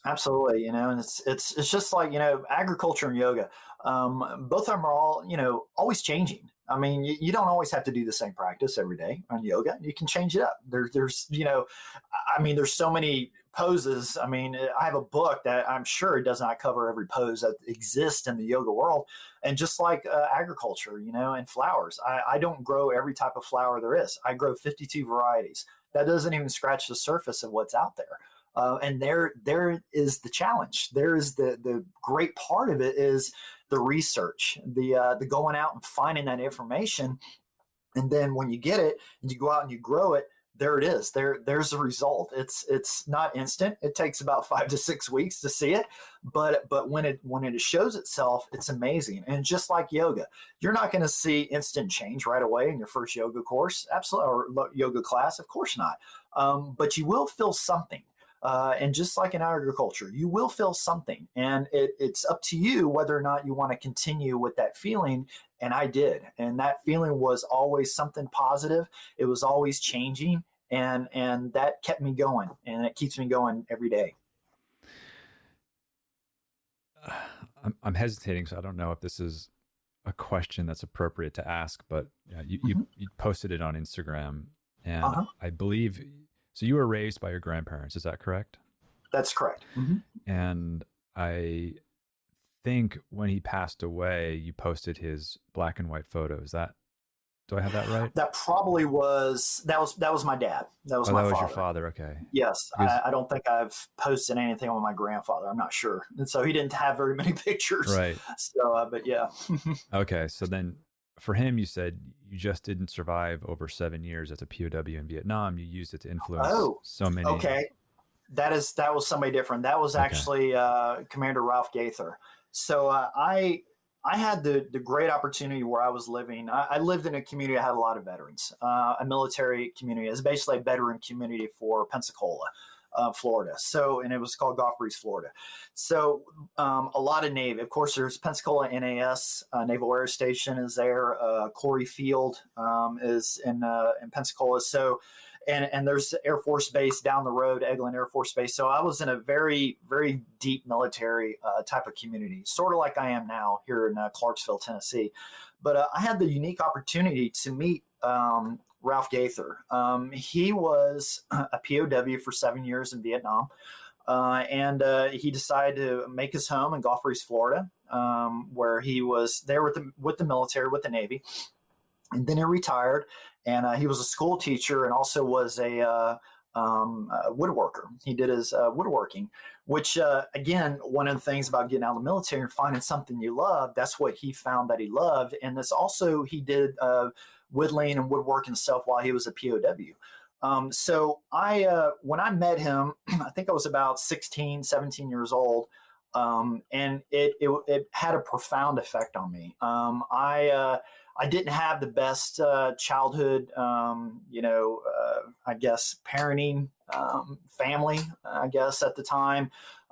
Absolutely, and it's just like agriculture and yoga. Both of them are all always changing. I mean, you don't always have to do the same practice every day on yoga. You can change it up. There's there's so many poses. I mean, I have a book that I'm sure it does not cover every pose that exists in the yoga world. And just like agriculture, and flowers, I don't grow every type of flower there is. I grow 52 varieties. That doesn't even scratch the surface of what's out there. And there is the challenge. There is the great part of it is the research, the going out and finding that information. And then when you get it and you go out and you grow it, there it is. There's the result. It's not instant. It takes about 5 to 6 weeks to see it, but when it shows itself, it's amazing. And just like yoga, you're not going to see instant change right away in your first yoga course, absolutely, or yoga class, of course not. But you will feel something. And just like in agriculture, you will feel something, and it's up to you whether or not you want to continue with that feeling. And I did, and that feeling was always something positive. It was always changing, and that kept me going, and it keeps me going every day. I'm hesitating, so I don't know if this is a question that's appropriate to ask, but you posted it on Instagram, and I believe. So you were raised by your grandparents, is that correct? That's correct. And I think when he passed away, you posted his black and white photo. Do I have that right? That probably was my dad. That was my father. Your father. Okay. Yes. I don't think I've posted anything on my grandfather. I'm not sure. And so he didn't have very many pictures. Right. So, but yeah. Okay. So then for him, you said you just didn't survive over 7 years as a POW in Vietnam. You used it to influence so many. Okay. That was somebody different. That was actually Commander Ralph Gaither. So I had the great opportunity where I was living. I lived in a community that had a lot of veterans, a military community. It's basically a veteran community for Pensacola. Florida. So, and it was called Gulf Breeze, Florida. So a lot of Navy. Of course, there's Pensacola NAS, Naval Air Station is there. Corey Field is in Pensacola. So, and there's Air Force Base down the road, Eglin Air Force Base. So I was in a very, very deep military type of community, sort of like I am now here in Clarksville, Tennessee. But I had the unique opportunity to meet Ralph Gaither. He was a POW for 7 years in Vietnam. And he decided to make his home in Gulf Breeze, Florida, where he was there with the military, with the Navy. And then he retired, and he was a school teacher and also was a woodworker. He did his woodworking, which, again, one of the things about getting out of the military and finding something you love, that's what he found that he loved. And this also, he did whittling and woodworking stuff while he was a POW. So when I met him, I think I was about 16, 17 years old. And it had a profound effect on me. I didn't have the best childhood, I guess, parenting family, I guess, at the time.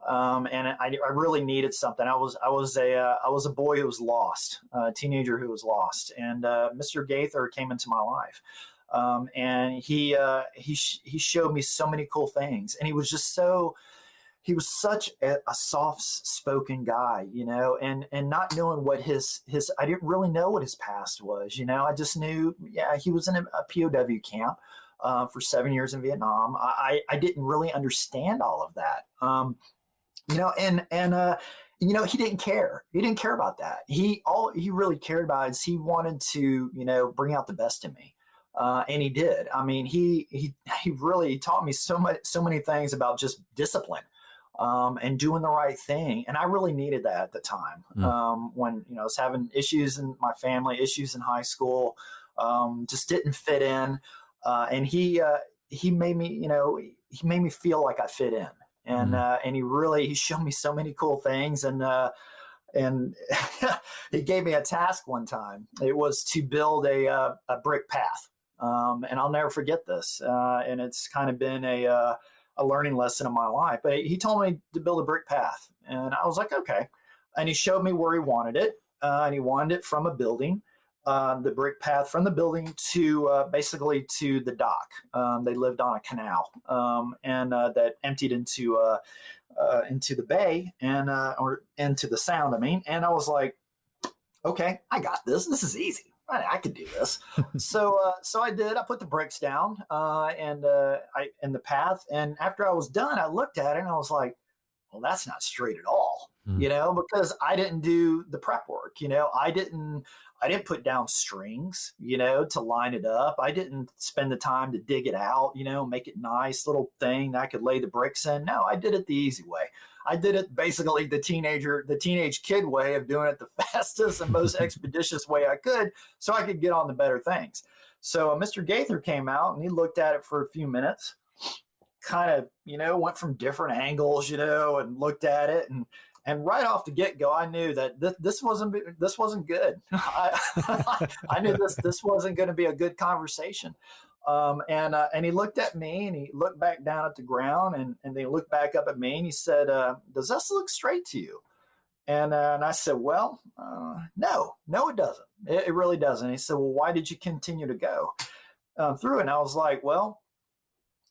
And I really needed something. I was a boy who was lost, a teenager who was lost. And Mr. Gaither came into my life. And he showed me so many cool things. And he was such a soft-spoken guy, and not knowing what his I didn't really know what his past was, I just knew, he was in a POW camp for 7 years in Vietnam. I didn't really understand all of that, he didn't care. He didn't care about that. All he really cared about is he wanted to, bring out the best in me. And he did. I mean, he really taught me so many things about just discipline. And doing the right thing. And I really needed that at the time. When, I was having issues in my family, issues in high school, just didn't fit in. And he made me, he made me feel like I fit in. And, and he showed me so many cool things. And he gave me a task one time. It was to build a brick path. And I'll never forget this. And it's kind of been a learning lesson in my life. But he told me to build a brick path. And I was like, okay. And he showed me where he wanted it. And he wanted it from a building, the brick path from the building to basically to the dock. They lived on a canal and that emptied into the bay or into the sound, I mean. And I was like, okay, I got this. This is easy. I could do this. So I did. I put the bricks down and in the path. And after I was done, I looked at it and I was like, well, that's not straight at all, because I didn't do the prep work. I didn't put down strings, to line it up. I didn't spend the time to dig it out, make it nice little thing that I could lay the bricks in. No, I did it the easy way. I did it basically the teenage kid way of doing it the fastest and most expeditious way I could so I could get on the better things. So Mr. Gaither came out and he looked at it for a few minutes, kind of, went from different angles, and looked at it. And right off the get-go, I knew that this wasn't good. I knew this wasn't going to be a good conversation. And he looked at me and he looked back down at the ground and then he looked back up at me and he said, does this look straight to you? And I said, well, no, it doesn't. It really doesn't. He said, well, why did you continue to go through it? And I was like, well,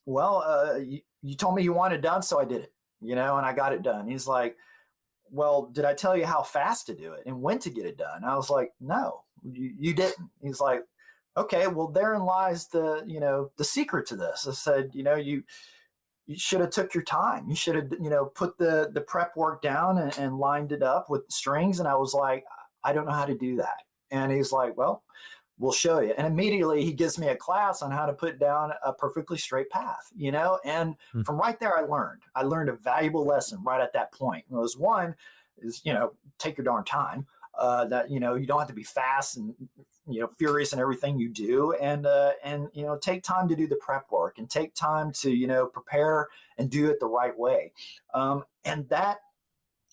you told me you wanted it done, so I did it, and I got it done. He's like, well, did I tell you how fast to do it and when to get it done? I was like, no, you didn't. He's like, okay, well, therein lies the secret to this. I said, you should have took your time. You should have, put the prep work down and lined it up with strings. And I was like, I don't know how to do that. And he's like, well, we'll show you. And immediately he gives me a class on how to put down a perfectly straight path, and from right there, I learned a valuable lesson right at that point. And it was one is, take your darn time. That, you don't have to be fast and, furious in everything you do, and take time to do the prep work and take time to, prepare and do it the right way. And that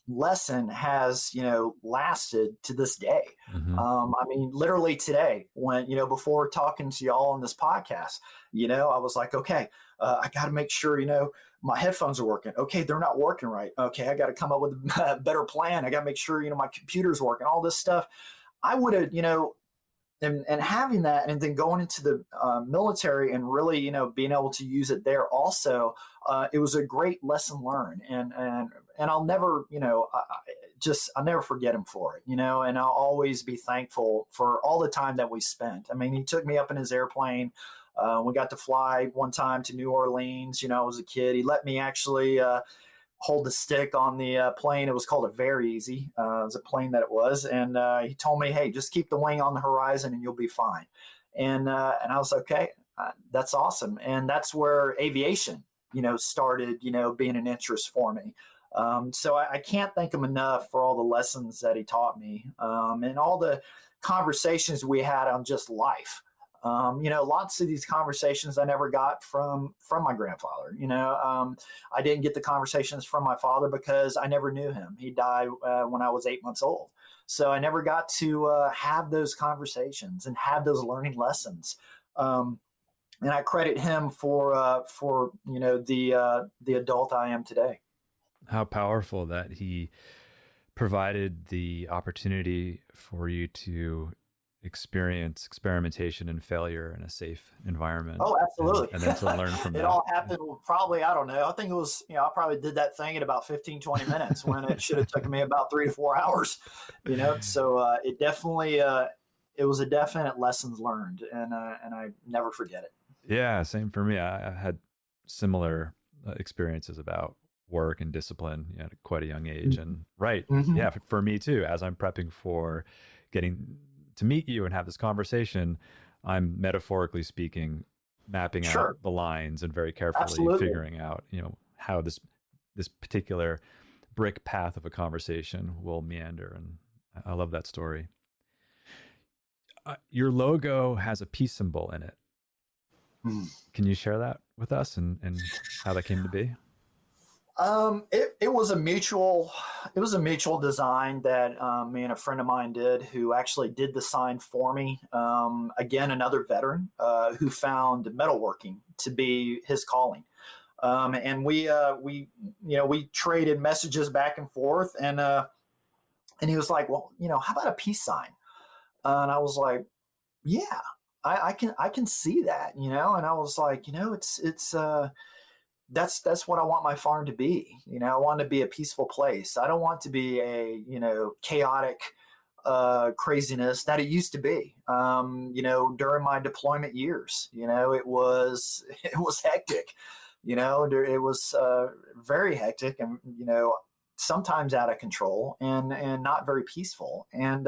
lesson has, lasted to this day. I mean, literally today when, before talking to y'all on this podcast, I was like, okay, I got to make sure, my headphones are working. Okay, they're not working right. Okay, I got to come up with a better plan. I got to make sure, my computer's working, all this stuff. I would have, and having that, and then going into the military and really, being able to use it there also, it was a great lesson learned. And I'll never, I'll never forget him for it, and I'll always be thankful for all the time that we spent. I mean, he took me up in his airplane. We got to fly one time to New Orleans. I was a kid. He let me actually hold the stick on the plane. It was called a Very Easy. It was a plane that it was. And he told me, hey, just keep the wing on the horizon and you'll be fine. And I was okay, that's awesome. And that's where aviation, started, being an interest for me. So I can't thank him enough for all the lessons that he taught me, and all the conversations we had on just life. Lots of these conversations I never got from my grandfather. I didn't get the conversations from my father because I never knew him. He died when I was 8 months old. So I never got to have those conversations and have those learning lessons. And I credit him for the adult I am today. How powerful that he provided the opportunity for you to experience experimentation and failure in a safe environment. Oh, absolutely. And then to learn from it that. all happened probably, I don't know. I think it was, I probably did that thing in about 15, 20 minutes when it should have taken me about 3 to 4 hours, So it definitely, it was a definite lessons learned, and I never forget it. Yeah, same for me. I had similar experiences about work and discipline at quite a young age. And yeah, for me too, as I'm prepping for getting to meet you and have this conversation, I'm metaphorically speaking, mapping out the lines and very carefully figuring out, how this particular brick path of a conversation will meander. And I love that story. Your logo has a peace symbol in it. Can you share that with us and how that came to be? It was a mutual design that me and a friend of mine did, who actually did the sign for me. Again, another veteran who found metalworking to be his calling. And we traded messages back and forth, and he was like, well, how about a peace sign? And I was like, yeah, I can see that, and I was like, that's what I want my farm to be. I want to be a peaceful place. I don't want to be a, chaotic craziness that it used to be. During my deployment years, it was hectic. It was very hectic, and sometimes out of control, and not very peaceful. And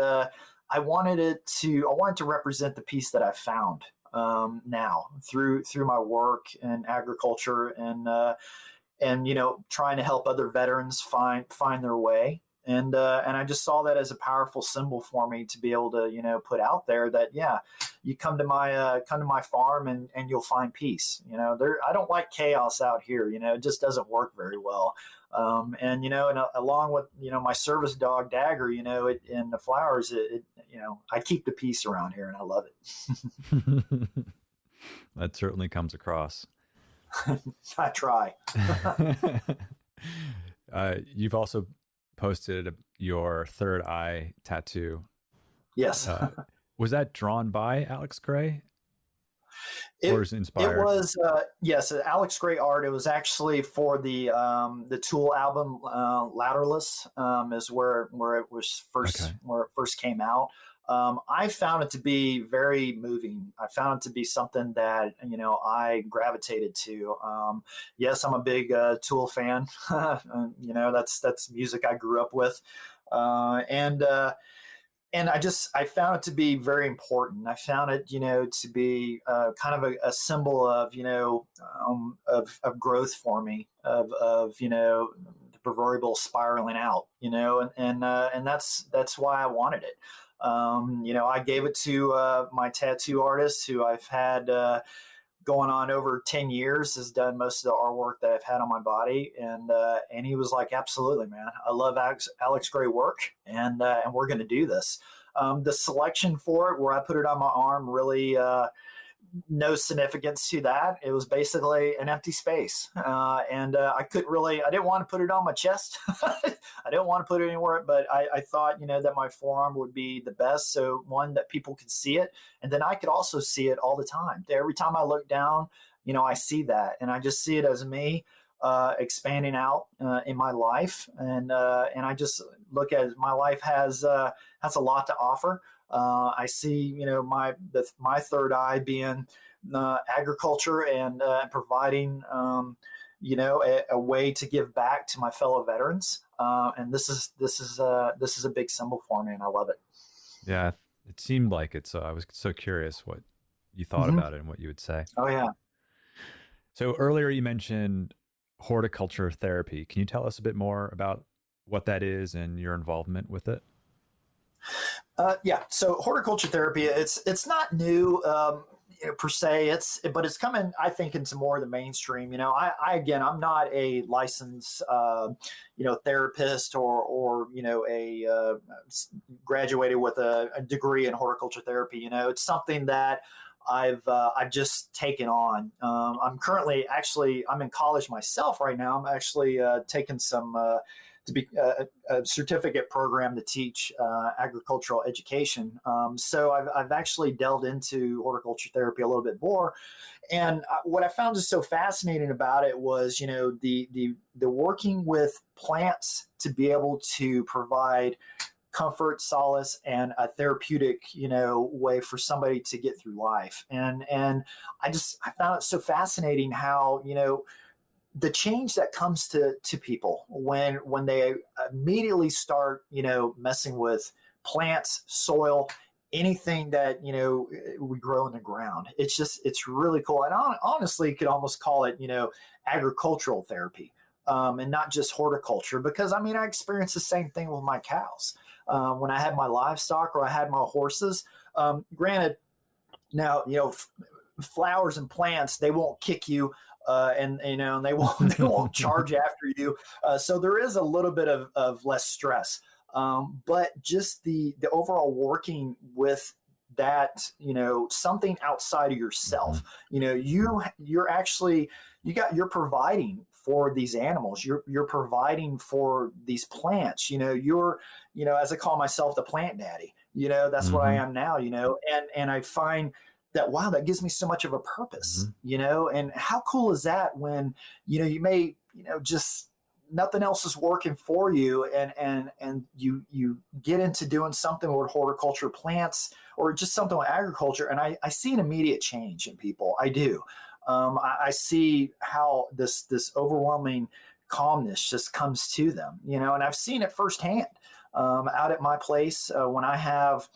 I wanted to represent the peace that I found now through my work in agriculture, and trying to help other veterans find their way. And I just saw that as a powerful symbol for me to be able to, put out there that, yeah, you come to my farm and you'll find peace. I don't like chaos out here. It just doesn't work very well. And along with, my service dog Dagger, in the flowers, I keep the peace around here, and I love it. That certainly comes across. I try. You've also posted your third eye tattoo. Yes. Was that drawn by Alex Gray? Or was it inspired? It was, yes, Alex Gray art. It was actually for the Tool album, Lateralus, is where it was first, where it first came out. I found it to be very moving. I found it to be something that, I gravitated to. Yes, I'm a big Tool fan. That's music I grew up with. And I found it to be very important. I found it, to be kind of a symbol of, of growth for me, of the proverbial spiraling out, and that's why I wanted it. I gave it to my tattoo artist, who I've had going on over 10 years, has done most of the artwork that I've had on my body. And he was like, absolutely, man. I love Alex Gray work, and we're going to do this. The selection for it, where I put it on my arm, really no significance to that. It was basically an empty space. And I didn't want to put it on my chest. I didn't want to put it anywhere, but I thought, that my forearm would be the best. So one, that people could see it. And then I could also see it all the time. Every time I look down, I see that, and I just see it as me expanding out in my life. And I just look at it, my life has a lot to offer. I see, my third eye being agriculture and providing, a way to give back to my fellow veterans. And this is a big symbol for me, and I love it. Yeah, it seemed like it. So I was so curious what you thought about it and what you would say. Oh yeah. So earlier you mentioned horticulture therapy. Can you tell us a bit more about what that is and your involvement with it? Yeah. So horticulture therapy, it's not new per se. But it's coming, I think, into more of the mainstream. I'm not a licensed, therapist or a graduated with a degree in horticulture therapy. It's something that I've just taken on. I'm in college myself right now. I'm actually taking some to be a certificate program to teach agricultural education. So I've actually delved into horticulture therapy a little bit more. And what I found just so fascinating about it was, the working with plants to be able to provide comfort, solace, and a therapeutic, way for somebody to get through life. And I found it so fascinating how, the change that comes to people when they immediately start, messing with plants, soil, anything that, we grow in the ground. It's really cool. And honestly, you could almost call it, agricultural therapy. And not just horticulture, because I experienced the same thing with my cows. When I had my livestock or I had my horses, granted, now, flowers and plants, they won't kick you, and they won't charge after you. So there is a little bit of less stress. But just the overall working with that, something outside of yourself, you're providing for these animals, you're providing for these plants, you're, as I call myself, the plant daddy, that's what I am now, and I find that, wow, that gives me so much of a purpose, and how cool is that when, you may, just nothing else is working for you, and you get into doing something with horticulture, plants, or just something with agriculture, and I see an immediate change in people. I do. I see how this overwhelming calmness just comes to them, and I've seen it firsthand out at my place when I have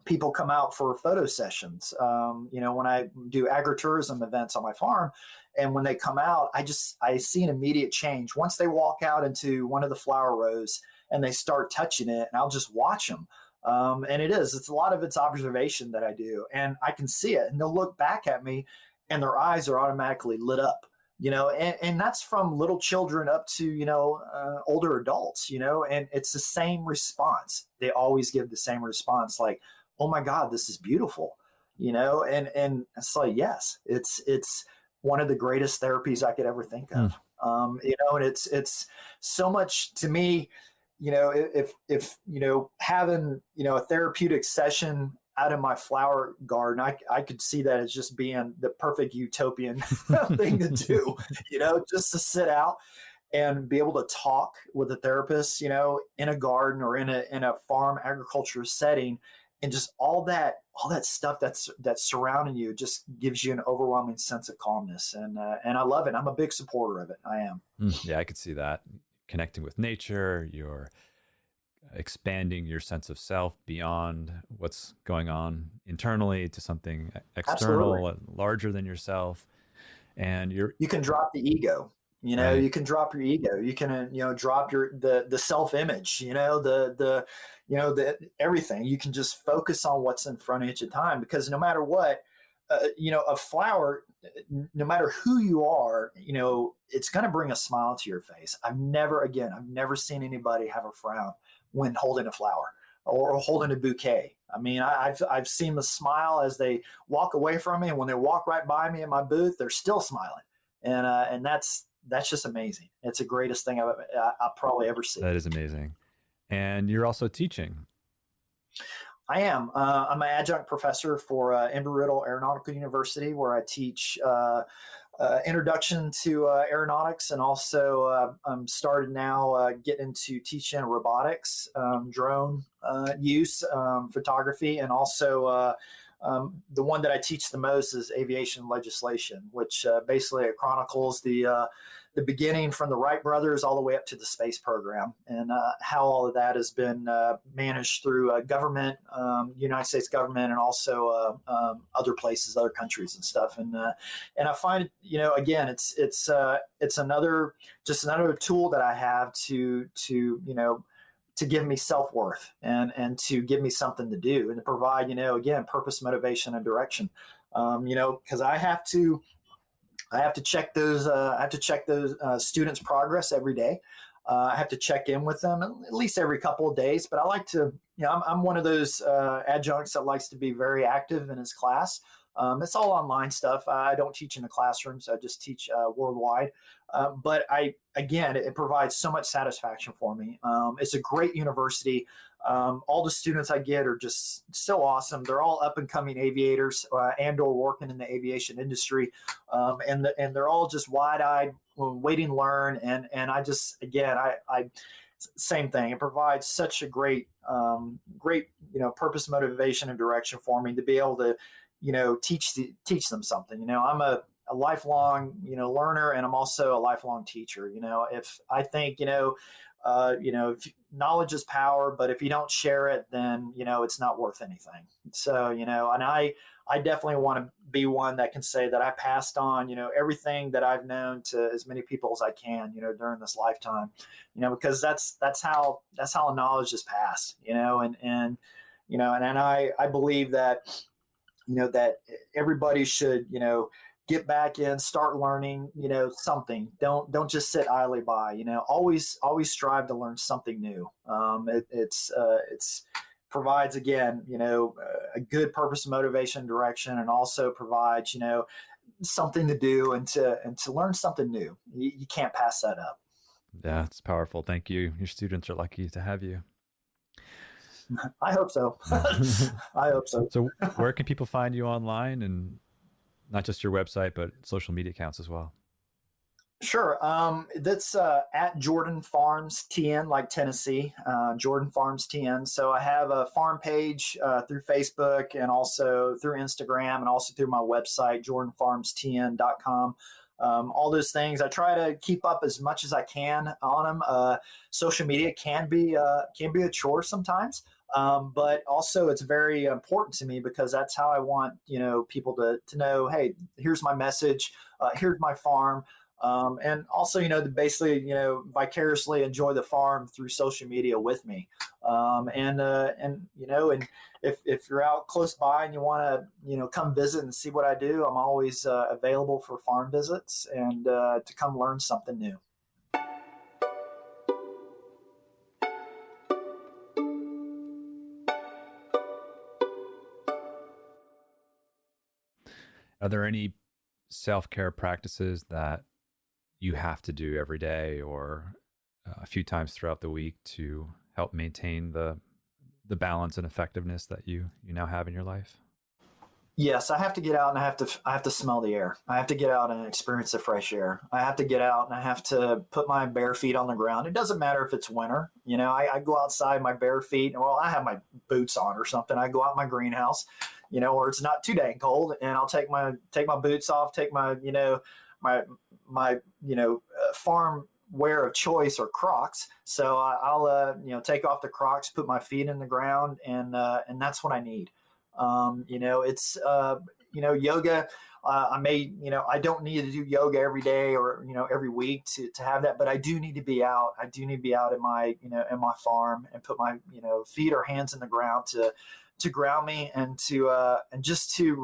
people come out for photo sessions, when I do agritourism events on my farm. And when they come out, I see an immediate change. Once they walk out into one of the flower rows and they start touching it, and I'll just watch them. And it's a lot of it's observation that I do, and I can see it, and they'll look back at me and their eyes are automatically lit up, and that's from little children up to, older adults, and it's the same response. They always give the same response, like, oh my God, this is beautiful, and it's like, yes, it's one of the greatest therapies I could ever think of. And it's so much to me, if having, a therapeutic session out of my flower garden, I could see that as just being the perfect utopian thing to do, just to sit out and be able to talk with a therapist, in a garden or in a farm agriculture setting. And just all that stuff that's surrounding you just gives you an overwhelming sense of calmness. And I love it. I'm a big supporter of it. I am. Yeah, I could see that. Connecting with nature, you're expanding your sense of self beyond what's going on internally to something external, Absolutely. Larger than yourself. And you can drop the ego. Right. You can drop your ego. You can, drop the self-image, the everything. You can just focus on what's in front of you at the time, because no matter what, a flower, no matter who you are, it's going to bring a smile to your face. I've never seen anybody have a frown when holding a flower. or holding a bouquet. I mean, I've seen the smile as they walk away from me, and when they walk right by me in my booth, they're still smiling, and that's just amazing. It's the greatest thing I've probably ever seen. That is amazing. And you're also teaching. I am. I'm an adjunct professor for Embry-Riddle Aeronautical University, where I teach introduction to aeronautics, and also I'm started now getting into teaching robotics, drone use, photography, and also the one that I teach the most is aviation legislation, which basically it chronicles the beginning from the Wright brothers all the way up to the space program, and how all of that has been managed through government, United States government, and also other places, other countries and stuff. And I find, again, it's another tool that I have to give me self-worth and to give me something to do and to provide, again, purpose, motivation, and direction. Because I have to check those. Students' progress every day. I have to check in with them at least every couple of days. But I like to, I'm one of those adjuncts that likes to be very active in his class. It's all online stuff. I don't teach in the classroom, so I just teach worldwide. But it provides so much satisfaction for me. It's a great university. All the students I get are just so awesome. They're all up and coming aviators and/or working in the aviation industry, and they're all just wide-eyed, waiting to learn. And I just, again, I same thing. It provides such a great purpose, motivation, and direction for me to be able to teach them something. I'm a lifelong learner, and I'm also a lifelong teacher. If I think if knowledge is power, but if you don't share it, then it's not worth anything. So and I definitely want to be one that can say that I passed on everything that I've known to as many people as I can during this lifetime, because that's how knowledge is passed, and I believe that that everybody should get back in, start learning, something. Don't just sit idly by, always strive to learn something new. It's provides, again, a good purpose, motivation, direction, and also provides, something to do and to learn something new. You can't pass that up. Yeah, it's powerful. Thank you. Your students are lucky to have you. I hope so. I hope so. So where can people find you online, and not just your website, but social media accounts as well? Sure. That's at Jordan Farms TN, like Tennessee, Jordan Farms TN. So I have a farm page through Facebook and also through Instagram and also through my website, jordanfarmstn.com. All those things I try to keep up as much as I can on them. Social media can be a chore sometimes. But also it's very important to me because that's how I want, people to know, hey, here's my message, here's my farm. And also, to basically, vicariously enjoy the farm through social media with me. And if you're out close by and you want to, come visit and see what I do, I'm always available for farm visits and to come learn something new. Are there any self-care practices that you have to do every day or a few times throughout the week to help maintain the balance and effectiveness that you now have in your life? Yes, I have to get out and I have to smell the air. I have to get out and experience the fresh air. I have to get out and I have to put my bare feet on the ground. It doesn't matter if it's winter. I go outside my bare feet. Well, I have my boots on or something. I go out in my greenhouse, or it's not too dang cold, and I'll take my boots off, take my my farm wear of choice or Crocs. So I'll take off the Crocs, put my feet in the ground, and that's what I need. It's yoga. I don't need to do yoga every day or every week to have that, but I do need to be out. I do need to be out in my in my farm and put my feet or hands in the ground to ground me and to and just to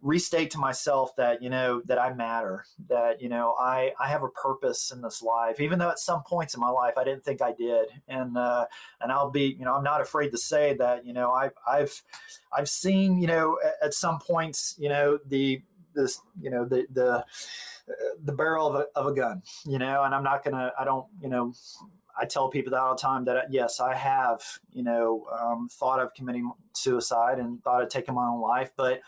restate to myself that, that I matter, that, I have a purpose in this life, even though at some points in my life, I didn't think I did. And I'll be, I'm not afraid to say that, I've seen, at some points, the barrel of a gun, and I'm not going to, I don't, I tell people that all the time that, yes, I have, thought of committing suicide and thought of taking my own life, but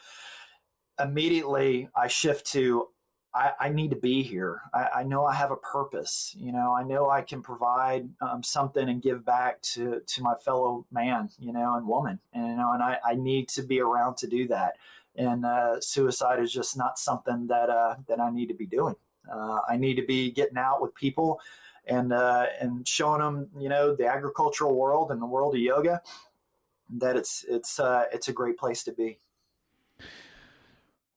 immediately I shift to, I need to be here. I know I have a purpose. I know I can provide something and give back to my fellow man, and woman, and I need to be around to do that. And suicide is just not something that I need to be doing. I need to be getting out with people and showing them, the agricultural world and the world of yoga, that it's a great place to be.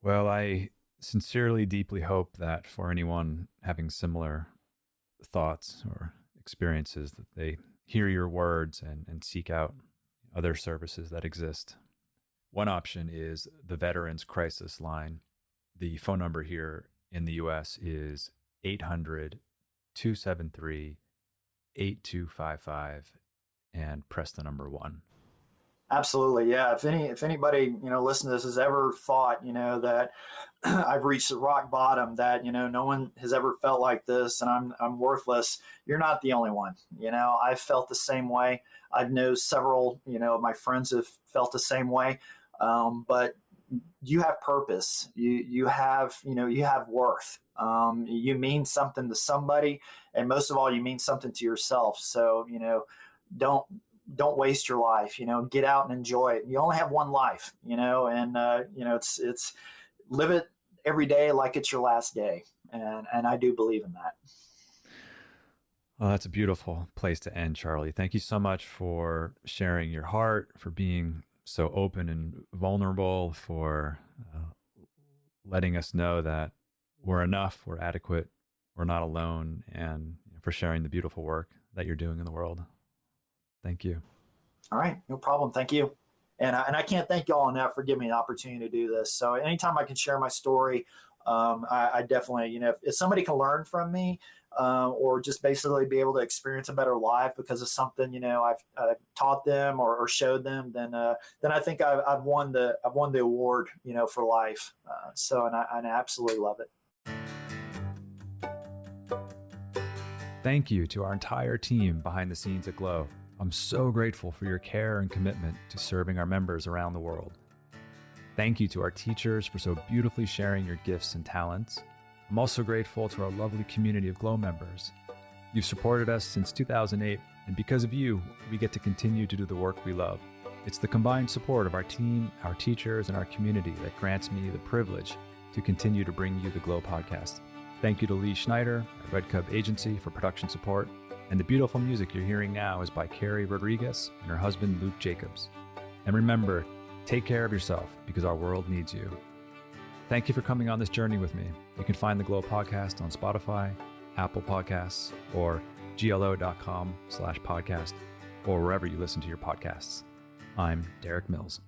Well, I sincerely, deeply hope that for anyone having similar thoughts or experiences, that they hear your words and seek out other services that exist. One option is the Veterans Crisis Line. The phone number here in the U.S. is 800-273-8255 and press the number 1. Absolutely. Yeah. If anybody, listening to this has ever thought, that I've reached the rock bottom, that, no one has ever felt like this and I'm worthless, you're not the only one. I've felt the same way. I've known several, of my friends have felt the same way. But you have purpose. You have worth. You mean something to somebody, and most of all, you mean something to yourself. So, don't waste your life, get out and enjoy it. You only have one life, and it's live it every day like it's your last day. And I do believe in that. Well, that's a beautiful place to end, Charley. Thank you so much for sharing your heart, for being so open and vulnerable, for letting us know that we're enough, we're adequate, we're not alone, and for sharing the beautiful work that you're doing in the world. Thank you. All right. No problem. Thank you. And I can't thank y'all enough for giving me the opportunity to do this. So anytime I can share my story, I definitely, if somebody can learn from me, or just basically be able to experience a better life because of something, I've taught them or showed them, then I think I've won the award, for life. And I absolutely love it. Thank you to our entire team behind the scenes at Glow. I'm so grateful for your care and commitment to serving our members around the world. Thank you to our teachers for so beautifully sharing your gifts and talents. I'm also grateful to our lovely community of Glow members. You've supported us since 2008, and because of you, we get to continue to do the work we love. It's the combined support of our team, our teachers, and our community that grants me the privilege to continue to bring you the Glow podcast. Thank you to Lee Schneider, our Red Cub agency, for production support. And the beautiful music you're hearing now is by Carrie Rodriguez and her husband, Luke Jacobs. And remember, take care of yourself because our world needs you. Thank you for coming on this journey with me. You can find the Glow podcast on Spotify, Apple Podcasts, or glo.com/podcast, or wherever you listen to your podcasts. I'm Derik Mills.